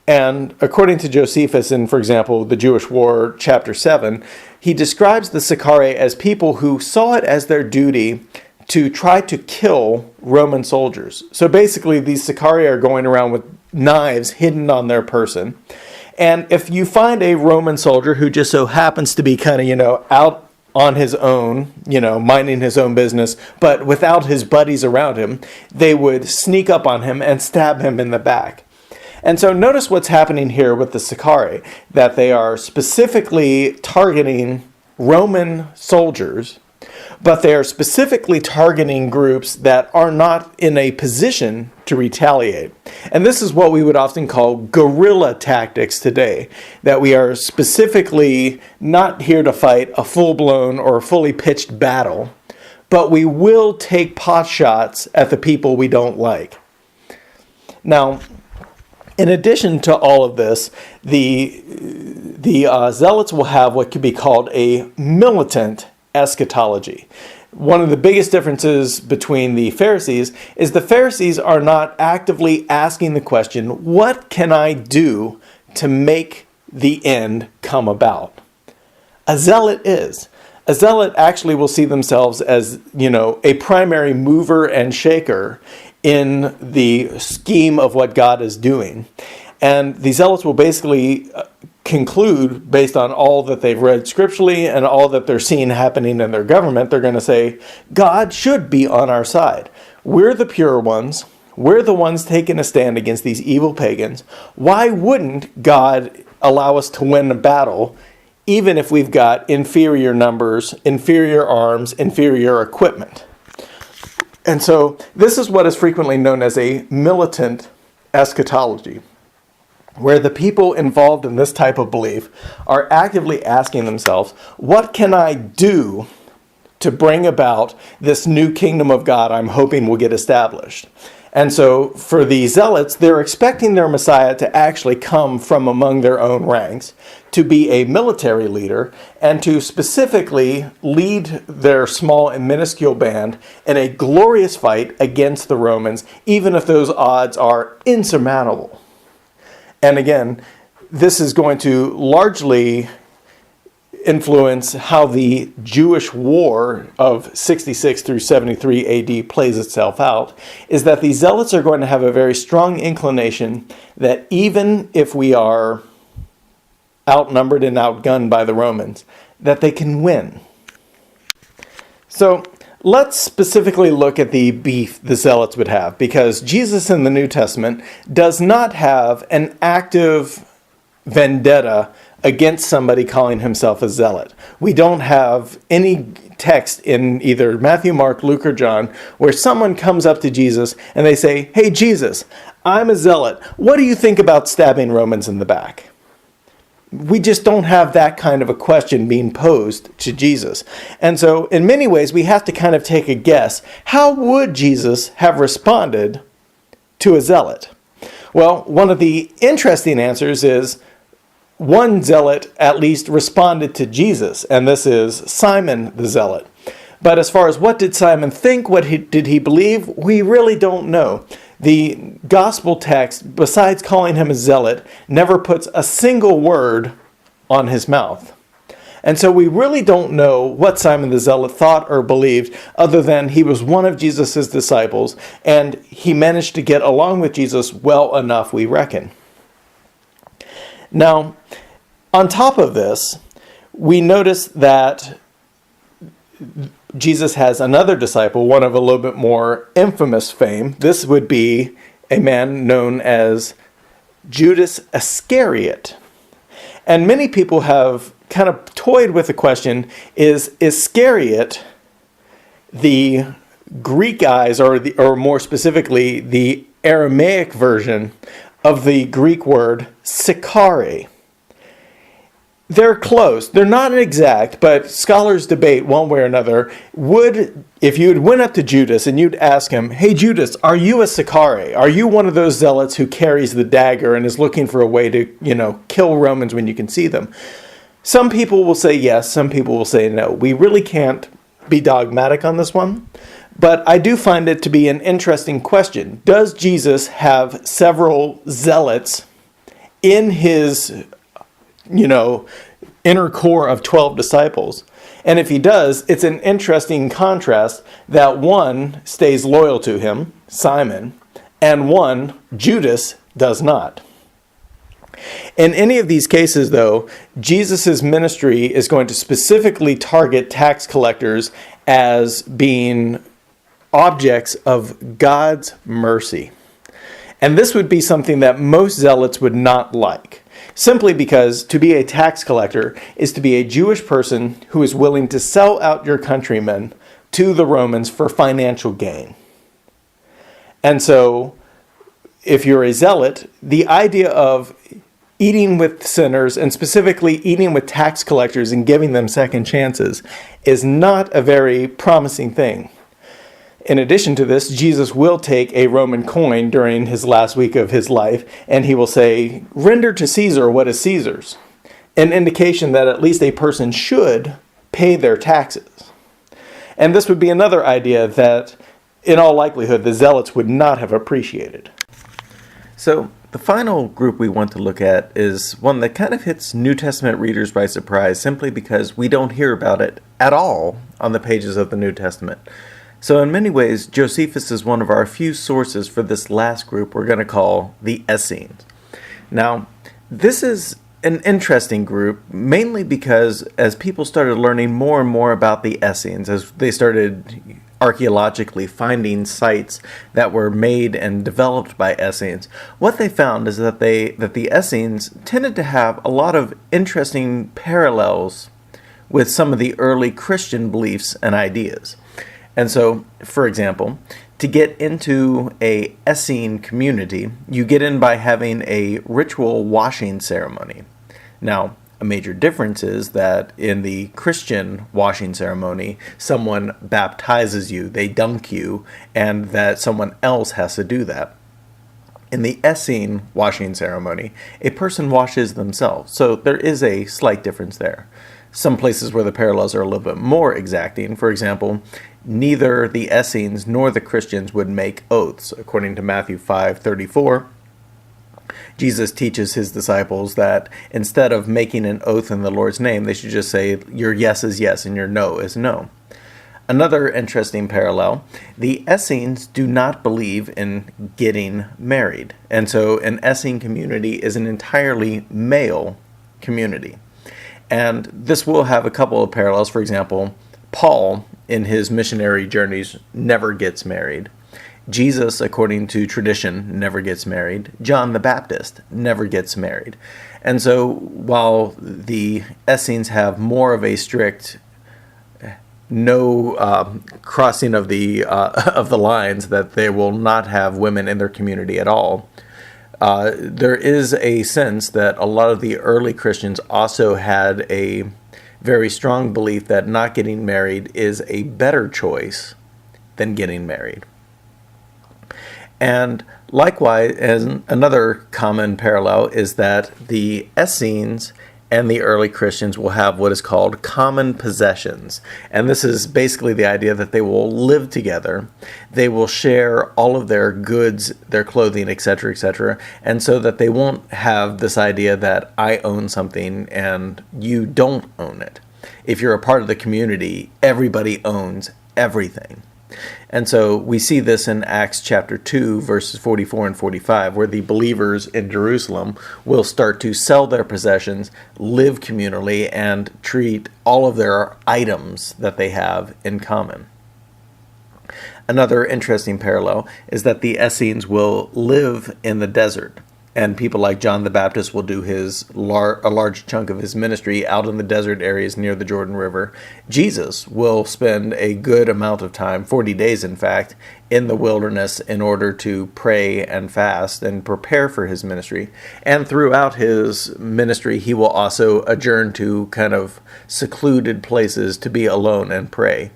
And according to Josephus in, for example, the Jewish War, chapter 7, he describes the Sicarii as people who saw it as their duty to try to kill Roman soldiers. So basically, these Sicarii are going around with knives hidden on their person. And if you find a Roman soldier who just so happens to be kind of, out on his own, minding his own business, but without his buddies around him, they would sneak up on him and stab him in the back. And so notice what's happening here with the Sicarii, that they are specifically targeting Roman soldiers, but they are specifically targeting groups that are not in a position to retaliate. And this is what we would often call guerrilla tactics today, that we are specifically not here to fight a full-blown or fully pitched battle, but we will take pot shots at the people we don't like. Now, in addition to all of this, the zealots will have what could be called a militant eschatology. One of the biggest differences between the Pharisees is the Pharisees are not actively asking the question, what can I do to make the end come about? A zealot is. A zealot actually will see themselves as, a primary mover and shaker in the scheme of what God is doing. And the zealots will basically conclude, based on all that they've read scripturally and all that they're seeing happening in their government, they're going to say, God should be on our side. We're the pure ones. We're the ones taking a stand against these evil pagans. Why wouldn't God allow us to win a battle, even if we've got inferior numbers, inferior arms, inferior equipment? And so this is what is frequently known as a militant eschatology, where the people involved in this type of belief are actively asking themselves, what can I do to bring about this new kingdom of God I'm hoping will get established? And so for the zealots, they're expecting their Messiah to actually come from among their own ranks, to be a military leader, and to specifically lead their small and minuscule band in a glorious fight against the Romans, even if those odds are insurmountable. And again, this is going to largely influence how the Jewish war of 66 through 73 AD plays itself out, is that the zealots are going to have a very strong inclination that even if we are outnumbered and outgunned by the Romans, that they can win. So let's specifically look at the beef the zealots would have, because Jesus in the New Testament does not have an active vendetta against somebody calling himself a zealot. We don't have any text in either Matthew, Mark, Luke, or John where someone comes up to Jesus and they say, hey, Jesus, I'm a zealot. What do you think about stabbing Romans in the back? We just don't have that kind of a question being posed to Jesus. And so in many ways, we have to kind of take a guess. How would Jesus have responded to a zealot? Well, one of the interesting answers is one zealot at least responded to Jesus, and this is Simon the Zealot. But as far as what did Simon think, did he believe, we really don't know. The gospel text, besides calling him a zealot, never puts a single word on his mouth. And so we really don't know what Simon the Zealot thought or believed, other than he was one of Jesus' disciples, and he managed to get along with Jesus well enough, we reckon. Now, on top of this, we notice that Jesus has another disciple, one of a little bit more infamous fame. This would be a man known as Judas Iscariot. And many people have kind of toyed with the question, is Iscariot the Greek eyes, or more specifically, the Aramaic version of the Greek word Sicarii? They're close. They're not exact, but scholars debate one way or another. If you went up to Judas and you'd ask him, hey Judas, are you a Sicarii? Are you one of those zealots who carries the dagger and is looking for a way to, kill Romans when you can see them? Some people will say yes, some people will say no. We really can't be dogmatic on this one, but I do find it to be an interesting question. Does Jesus have several zealots in his inner core of 12 disciples? And if he does, it's an interesting contrast that one stays loyal to him, Simon, and one, Judas, does not. In any of these cases, though, Jesus' ministry is going to specifically target tax collectors as being objects of God's mercy. And this would be something that most zealots would not like, simply because to be a tax collector is to be a Jewish person who is willing to sell out your countrymen to the Romans for financial gain. And so, if you're a zealot, the idea of eating with sinners, and specifically eating with tax collectors and giving them second chances, is not a very promising thing. In addition to this, Jesus will take a Roman coin during his last week of his life, and he will say, "Render to Caesar what is Caesar's," an indication that at least a person should pay their taxes. And this would be another idea that, in all likelihood, the zealots would not have appreciated. So, the final group we want to look at is one that kind of hits New Testament readers by surprise, simply because we don't hear about it at all on the pages of the New Testament. So in many ways, Josephus is one of our few sources for this last group we're going to call the Essenes. Now, this is an interesting group, mainly because as people started learning more and more about the Essenes, as they started archaeologically finding sites that were made and developed by Essenes, what they found is that the Essenes tended to have a lot of interesting parallels with some of the early Christian beliefs and ideas. And so, for example, to get into a Essene community, you get in by having a ritual washing ceremony. Now, a major difference is that in the Christian washing ceremony, someone baptizes you, they dunk you, and that someone else has to do that. In the Essene washing ceremony, a person washes themselves, so there is a slight difference there. Some places where the parallels are a little bit more exacting, for example, neither the Essenes nor the Christians would make oaths. According to Matthew 5:34, Jesus teaches his disciples that instead of making an oath in the Lord's name, they should just say, your yes is yes and your no is no. Another interesting parallel, the Essenes do not believe in getting married. And so an Essene community is an entirely male community. And this will have a couple of parallels. For example, Paul, in his missionary journeys, never gets married. Jesus, according to tradition, never gets married. John the Baptist never gets married. And so while the Essenes have more of a strict no crossing of the lines, that they will not have women in their community at all, there is a sense that a lot of the early Christians also had a very strong belief that not getting married is a better choice than getting married. And likewise, as another common parallel is that the Essenes and the early Christians will have what is called common possessions. And this is basically the idea that they will live together, they will share all of their goods, their clothing, etc., and so that they won't have this idea that I own something and you don't own it. If you're a part of the community, everybody owns everything. And so we see this in Acts chapter 2, verses 44 and 45, where the believers in Jerusalem will start to sell their possessions, live communally, and treat all of their items that they have in common. Another interesting parallel is that the Essenes will live in the desert. And people like John the Baptist will do a large chunk of his ministry out in the desert areas near the Jordan River. Jesus will spend a good amount of time, 40 days in fact, in the wilderness in order to pray and fast and prepare for his ministry. And throughout his ministry, he will also adjourn to kind of secluded places to be alone and pray.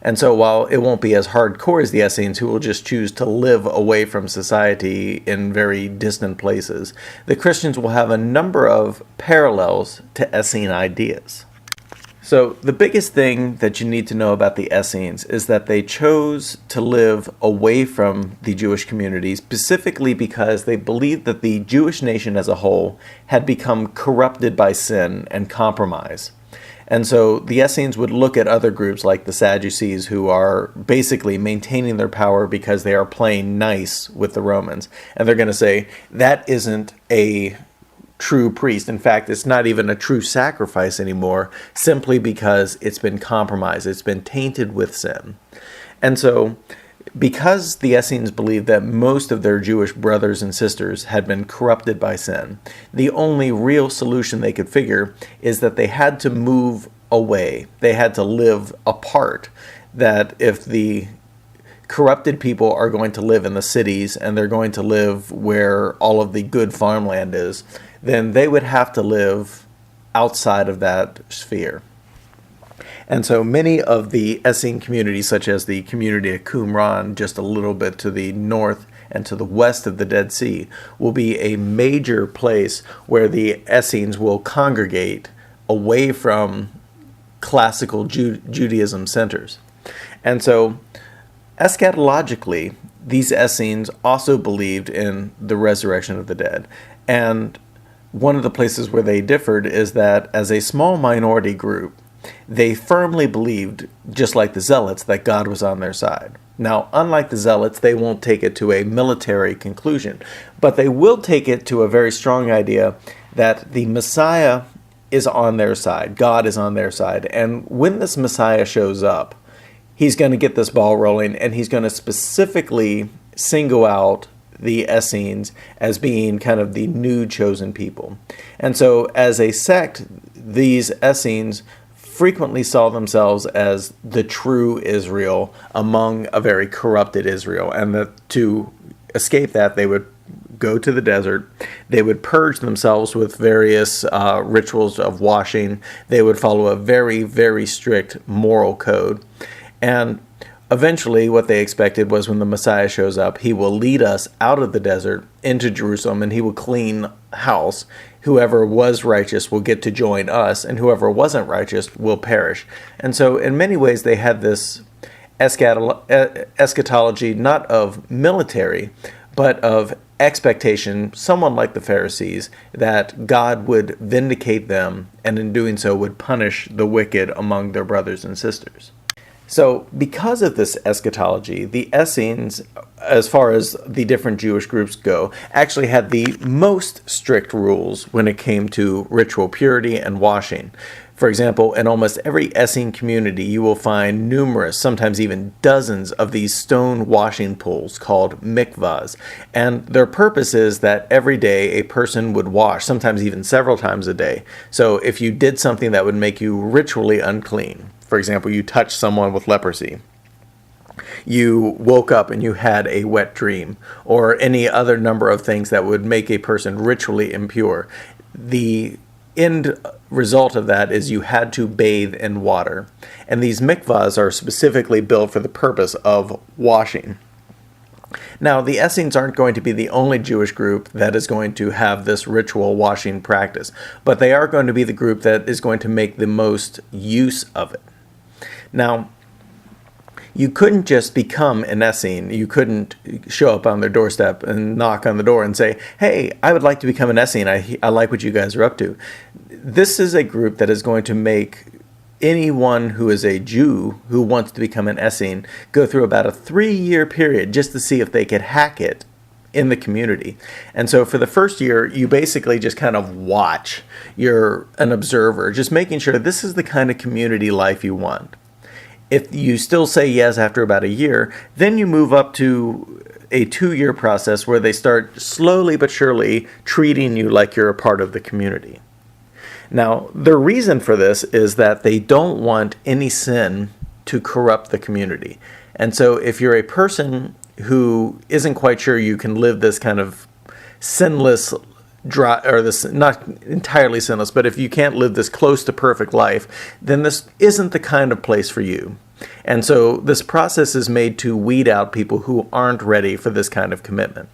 And so while it won't be as hardcore as the Essenes, who will just choose to live away from society in very distant places, the Christians will have a number of parallels to Essene ideas. So the biggest thing that you need to know about the Essenes is that they chose to live away from the Jewish community, specifically because they believed that the Jewish nation as a whole had become corrupted by sin and compromise. And so the Essenes would look at other groups like the Sadducees, who are basically maintaining their power because they are playing nice with the Romans. And they're going to say, that isn't a true priest. In fact, it's not even a true sacrifice anymore, simply because it's been compromised. It's been tainted with sin. And so, because the Essenes believed that most of their Jewish brothers and sisters had been corrupted by sin, the only real solution they could figure is that they had to move away. They had to live apart. That if the corrupted people are going to live in the cities and they're going to live where all of the good farmland is, then they would have to live outside of that sphere. And so many of the Essene communities, such as the community of Qumran, just a little bit to the north and to the west of the Dead Sea, will be a major place where the Essenes will congregate away from classical Judaism centers. And so eschatologically, these Essenes also believed in the resurrection of the dead. And one of the places where they differed is that as a small minority group, they firmly believed, just like the zealots, that God was on their side. Now, unlike the zealots, they won't take it to a military conclusion, but they will take it to a very strong idea that the Messiah is on their side. God is on their side. And when this Messiah shows up, he's going to get this ball rolling, and he's going to specifically single out the Essenes as being kind of the new chosen people. And so as a sect, these Essenes frequently saw themselves as the true Israel among a very corrupted Israel, and that to escape that, they would go to the desert. They would purge themselves with various rituals of washing. They would follow a very, very strict moral code. And eventually what they expected was when the Messiah shows up, he will lead us out of the desert into Jerusalem, and he will clean house. Whoever was righteous will get to join us, and whoever wasn't righteous will perish. And so in many ways they had this eschatology, not of military, but of expectation, someone like the Pharisees, that God would vindicate them, and in doing so would punish the wicked among their brothers and sisters. So because of this eschatology, the Essenes, as far as the different Jewish groups go, actually had the most strict rules when it came to ritual purity and washing. For example, in almost every Essene community, you will find numerous, sometimes even dozens, of these stone washing pools called mikvahs. And their purpose is that every day a person would wash, sometimes even several times a day. So if you did something that would make you ritually unclean, for example, you touched someone with leprosy, you woke up and you had a wet dream, or any other number of things that would make a person ritually impure, the end result of that is you had to bathe in water. And these mikvahs are specifically built for the purpose of washing. Now, the Essenes aren't going to be the only Jewish group that is going to have this ritual washing practice, but they are going to be the group that is going to make the most use of it. Now, you couldn't just become an Essene. You couldn't show up on their doorstep and knock on the door and say, hey, I would like to become an Essene. I like what you guys are up to. This is a group that is going to make anyone who is a Jew who wants to become an Essene go through about a 3-year period just to see if they could hack it in the community. And so for the first year, you basically just kind of watch. You're an observer, just making sure this is the kind of community life you want. If you still say yes after about a year, then you move up to a 2-year process where they start slowly but surely treating you like you're a part of the community. Now, the reason for this is that they don't want any sin to corrupt the community. And so if you're a person who isn't quite sure you can live this kind of sinless, or this, not entirely sinless, but if you can't live this close to perfect life, then this isn't the kind of place for you. And so this process is made to weed out people who aren't ready for this kind of commitment.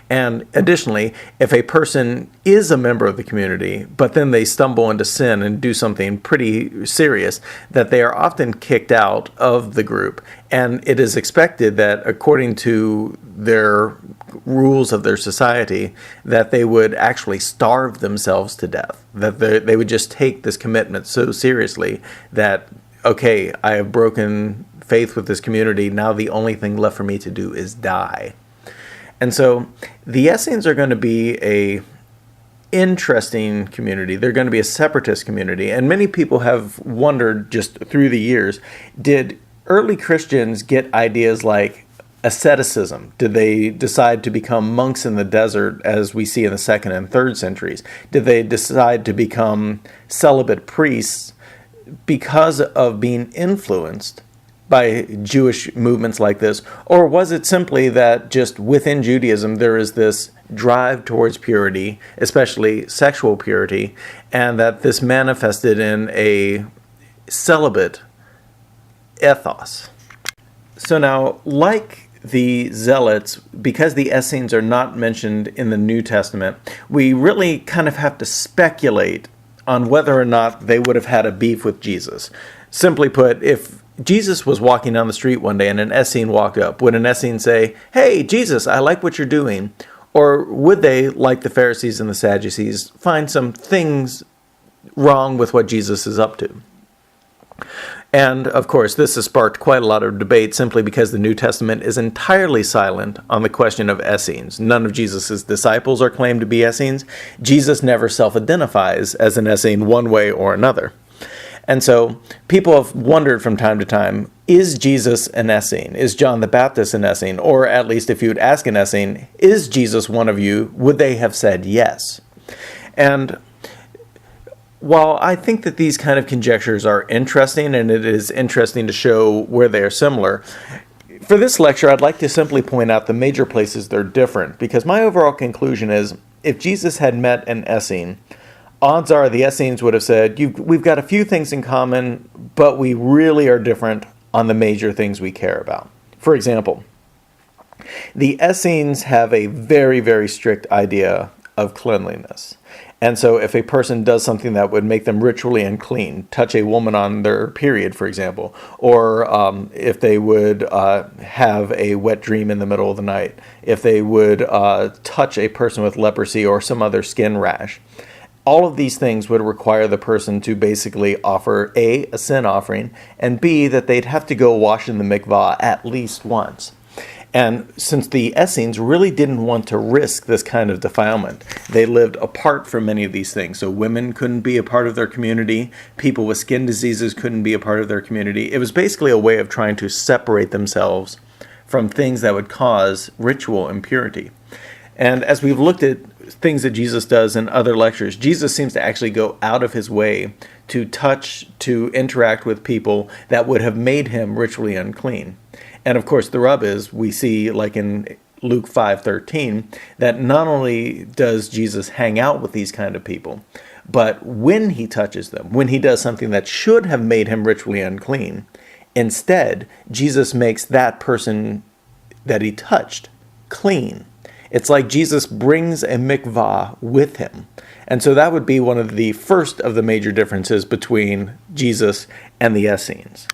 And additionally, if a person is a member of the community, but then they stumble into sin and do something pretty serious, that they are often kicked out of the group. And it is expected that, according to their rules of their society, that they would actually starve themselves to death. That they would just take this commitment so seriously that, okay, I have broken faith with this community. Now the only thing left for me to do is die. And so the Essenes are going to be interesting community. They're going to be a separatist community. And many people have wondered just through the years, did early Christians get ideas like asceticism? Did they decide to become monks in the desert as we see in the 2nd and 3rd centuries? Did they decide to become celibate priests because of being influenced by Jewish movements like this? Or was it simply that just within Judaism there is this drive towards purity, especially sexual purity, and that this manifested in a celibate ethos? So now, like the zealots, because the Essenes are not mentioned in the New Testament, we really kind of have to speculate on whether or not they would have had a beef with Jesus. Simply put, if Jesus was walking down the street one day and an Essene walked up, would an Essene say, "Hey, Jesus, I like what you're doing"? Or would they, like the Pharisees and the Sadducees, find some things wrong with what Jesus is up to? And, of course, this has sparked quite a lot of debate simply because the New Testament is entirely silent on the question of Essenes. None of Jesus' disciples are claimed to be Essenes. Jesus never self-identifies as an Essene one way or another. And so people have wondered from time to time, is Jesus an Essene? Is John the Baptist an Essene? Or at least if you would ask an Essene, is Jesus one of you? Would they have said yes? And while I think that these kind of conjectures are interesting, and it is interesting to show where they are similar, for this lecture I'd like to simply point out the major places they're different, because my overall conclusion is, if Jesus had met an Essene, odds are the Essenes would have said, we've got a few things in common, but we really are different on the major things we care about. For example, the Essenes have a very, very strict idea of cleanliness. And so if a person does something that would make them ritually unclean, touch a woman on their period, for example, or if they would have a wet dream in the middle of the night, if they would touch a person with leprosy or some other skin rash, all of these things would require the person to basically offer A, a sin offering, and B, that they'd have to go wash in the mikvah at least once. And since the Essenes really didn't want to risk this kind of defilement, they lived apart from many of these things. So women couldn't be a part of their community, people with skin diseases couldn't be a part of their community. It was basically a way of trying to separate themselves from things that would cause ritual impurity. And as we've looked at things that Jesus does in other lectures, Jesus seems to actually go out of his way to touch, to interact with people that would have made him ritually unclean. And of course, the rub is, we see, like in Luke 5:13, that not only does Jesus hang out with these kind of people, but when he touches them, when he does something that should have made him ritually unclean, instead, Jesus makes that person that he touched clean. It's like Jesus brings a mikvah with him. And so that would be one of the first of the major differences between Jesus and the Essenes.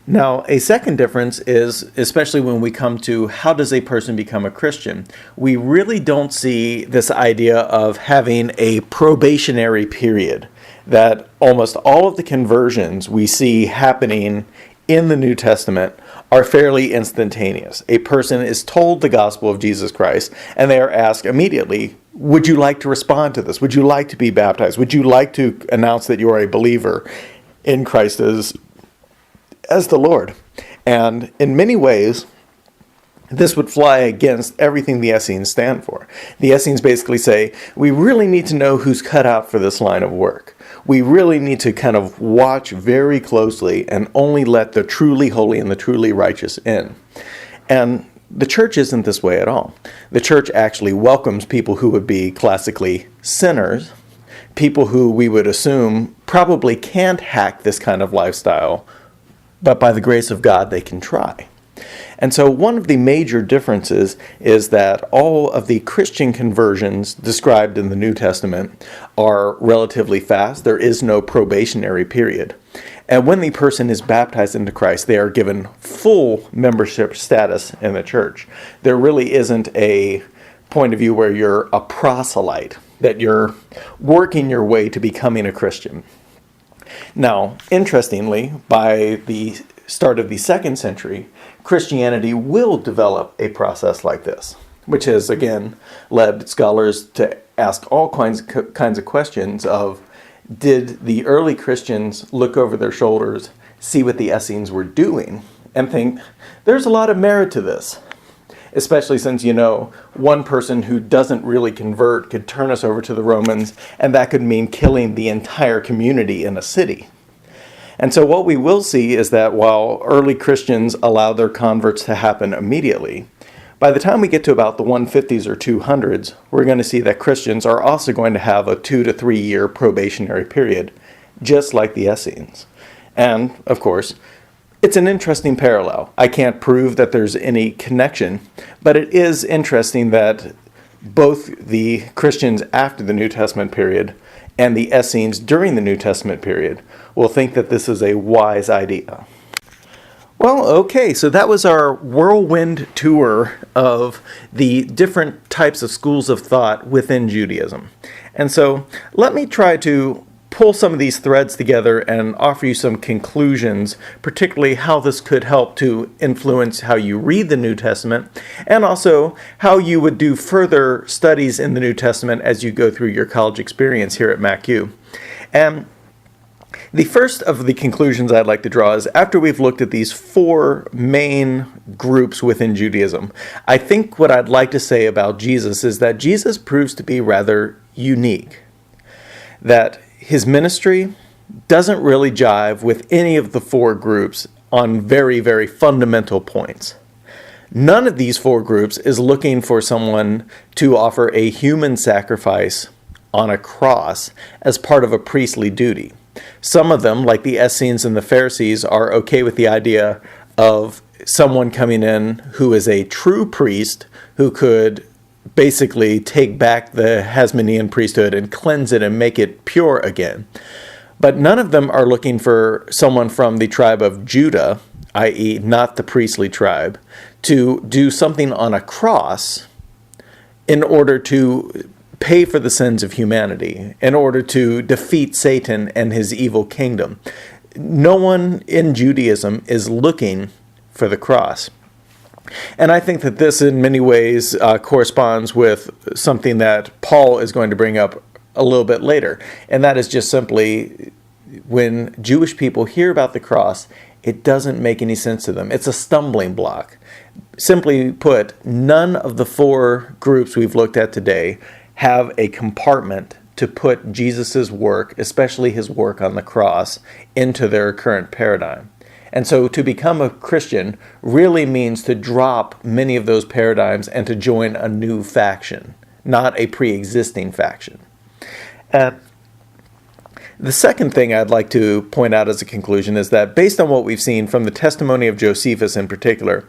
Now, a second difference is, especially when we come to how does a person become a Christian, we really don't see this idea of having a probationary period, that almost all of the conversions we see happening in the New Testament are fairly instantaneous. A person is told the gospel of Jesus Christ, and they are asked immediately, would you like to respond to this? Would you like to be baptized? Would you like to announce that you are a believer in Christ as the Lord? And in many ways, this would fly against everything the Essenes stand for. The Essenes basically say, we really need to know who's cut out for this line of work. We really need to kind of watch very closely and only let the truly holy and the truly righteous in. And the church isn't this way at all. The church actually welcomes people who would be classically sinners, people who we would assume probably can't hack this kind of lifestyle, but by the grace of God, they can try. And so one of the major differences is that all of the Christian conversions described in the New Testament are relatively fast. There is no probationary period. And when the person is baptized into Christ, they are given full membership status in the church. There really isn't a point of view where you're a proselyte, that you're working your way to becoming a Christian. Now, interestingly, by the start of the 2nd century, Christianity will develop a process like this. which has, again, led scholars to ask all kinds of questions of, did the early Christians look over their shoulders, see what the Essenes were doing, and think, there's a lot of merit to this? Especially since, one person who doesn't really convert could turn us over to the Romans, and that could mean killing the entire community in a city. And so what we will see is that while early Christians allowed their converts to happen immediately, by the time we get to about the 150s or 200s, we're going to see that Christians are also going to have a 2 to 3 year probationary period, just like the Essenes. And, of course, it's an interesting parallel. I can't prove that there's any connection, but it is interesting that both the Christians after the New Testament period and the Essenes during the New Testament period will think that this is a wise idea. Well, okay, so that was our whirlwind tour of the different types of schools of thought within Judaism. And so let me try to pull some of these threads together and offer you some conclusions, particularly how this could help to influence how you read the New Testament, and also how you would do further studies in the New Testament as you go through your college experience here at MacU. And the first of the conclusions I'd like to draw is, after we've looked at these four main groups within Judaism, I think what I'd like to say about Jesus is that Jesus proves to be rather unique. That his ministry doesn't really jive with any of the four groups on very, very fundamental points. None of these four groups is looking for someone to offer a human sacrifice on a cross as part of a priestly duty. Some of them, like the Essenes and the Pharisees, are okay with the idea of someone coming in who is a true priest who could basically take back the Hasmonean priesthood and cleanse it and make it pure again. But none of them are looking for someone from the tribe of Judah, i.e. not the priestly tribe, to do something on a cross in order to pay for the sins of humanity, in order to defeat Satan and his evil kingdom. No one in Judaism is looking for the cross. And I think that this in many ways corresponds with something that Paul is going to bring up a little bit later. And that is just simply, when Jewish people hear about the cross, it doesn't make any sense to them. It's a stumbling block. Simply put, none of the four groups we've looked at today have a compartment to put Jesus' work, especially his work on the cross, into their current paradigm. And so to become a Christian really means to drop many of those paradigms and to join a new faction, not a pre-existing faction. The second thing I'd like to point out as a conclusion is that, based on what we've seen from the testimony of Josephus in particular,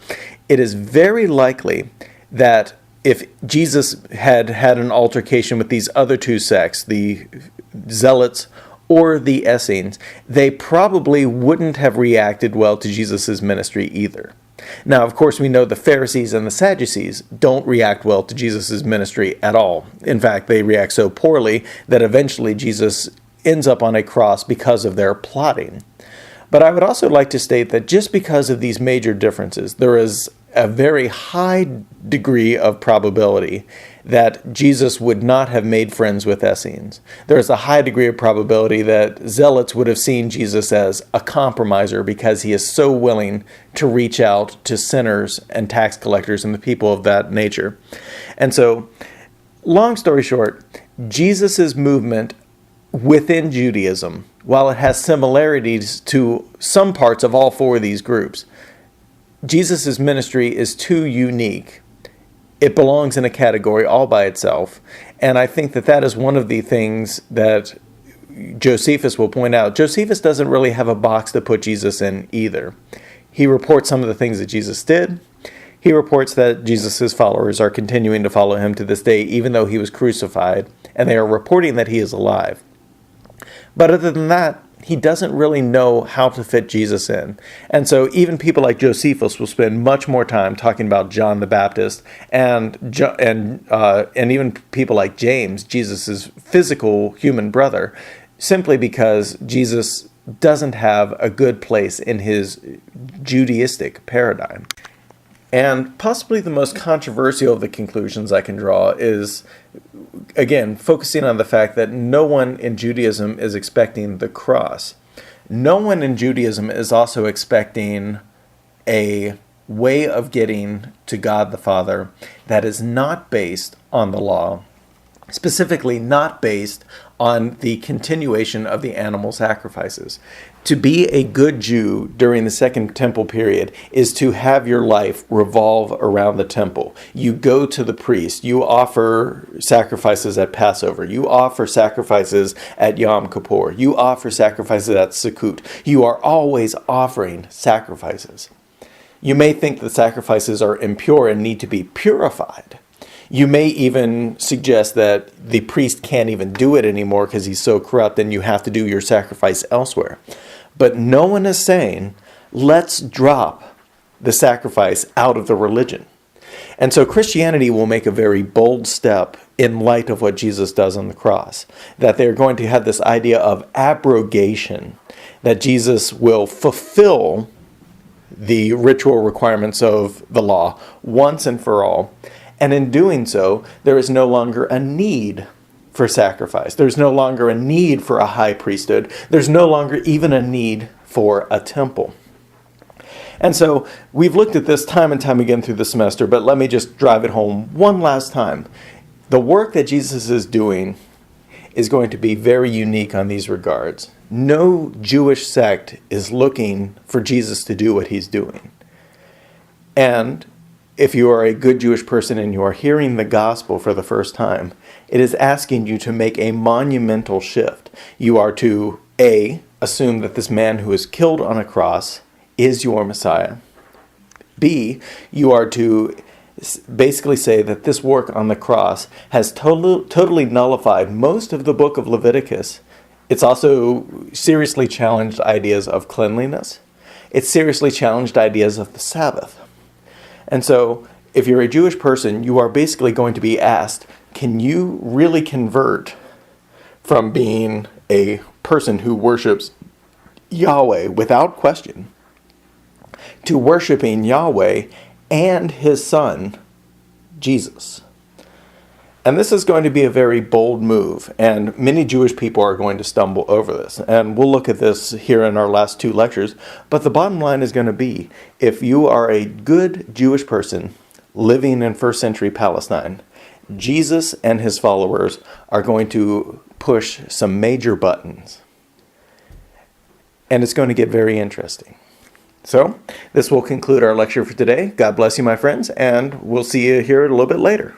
it is very likely that if Jesus had had an altercation with these other two sects, the zealots or the Essenes, they probably wouldn't have reacted well to Jesus' ministry either. Now, of course, we know the Pharisees and the Sadducees don't react well to Jesus' ministry at all. In fact, they react so poorly that eventually Jesus ends up on a cross because of their plotting. But I would also like to state that just because of these major differences, there is a very high degree of probability that Jesus would not have made friends with Essenes. There is a high degree of probability that zealots would have seen Jesus as a compromiser because he is so willing to reach out to sinners and tax collectors and the people of that nature. And so, long story short, Jesus' movement within Judaism, while it has similarities to some parts of all four of these groups, Jesus' ministry is too unique. It belongs in a category all by itself. And I think that that is one of the things that Josephus will point out. Josephus doesn't really have a box to put Jesus in either. He reports some of the things that Jesus did. He reports that Jesus' followers are continuing to follow him to this day, even though he was crucified, and they are reporting that he is alive. But other than that, he doesn't really know how to fit Jesus in. And so even people like Josephus will spend much more time talking about John the Baptist and even people like James, Jesus' physical human brother, simply because Jesus doesn't have a good place in his Judaistic paradigm. And possibly the most controversial of the conclusions I can draw is, again, focusing on the fact that no one in Judaism is expecting the cross. No one in Judaism is also expecting a way of getting to God the Father that is not based on the law, specifically not based on the continuation of the animal sacrifices. To be a good Jew during the Second Temple period is to have your life revolve around the temple. You go to the priest. You offer sacrifices at Passover. You offer sacrifices at Yom Kippur. You offer sacrifices at Sukkot. You are always offering sacrifices. You may think the sacrifices are impure and need to be purified. You may even suggest that the priest can't even do it anymore because he's so corrupt and you have to do your sacrifice elsewhere. But no one is saying, let's drop the sacrifice out of the religion. And so Christianity will make a very bold step in light of what Jesus does on the cross. That they're going to have this idea of abrogation, that Jesus will fulfill the ritual requirements of the law once and for all. And in doing so, there is no longer a need for sacrifice. There's no longer a need for a high priesthood. There's no longer even a need for a temple. And so we've looked at this time and time again through the semester, but let me just drive it home one last time. The work that Jesus is doing is going to be very unique on these regards. No Jewish sect is looking for Jesus to do what he's doing. And if you are a good Jewish person and you are hearing the gospel for the first time, it is asking you to make a monumental shift. You are to, A, assume that this man who is killed on a cross is your Messiah. B, you are to basically say that this work on the cross has totally nullified most of the book of Leviticus. It's also seriously challenged ideas of cleanliness. It's seriously challenged ideas of the Sabbath. And so, if you're a Jewish person, you are basically going to be asked, can you really convert from being a person who worships Yahweh without question to worshiping Yahweh and his son, Jesus? And this is going to be a very bold move, and many Jewish people are going to stumble over this. And we'll look at this here in our last two lectures. But the bottom line is going to be, if you are a good Jewish person living in first century Palestine, Jesus and his followers are going to push some major buttons. And it's going to get very interesting. So, this will conclude our lecture for today. God bless you, my friends, and we'll see you here a little bit later.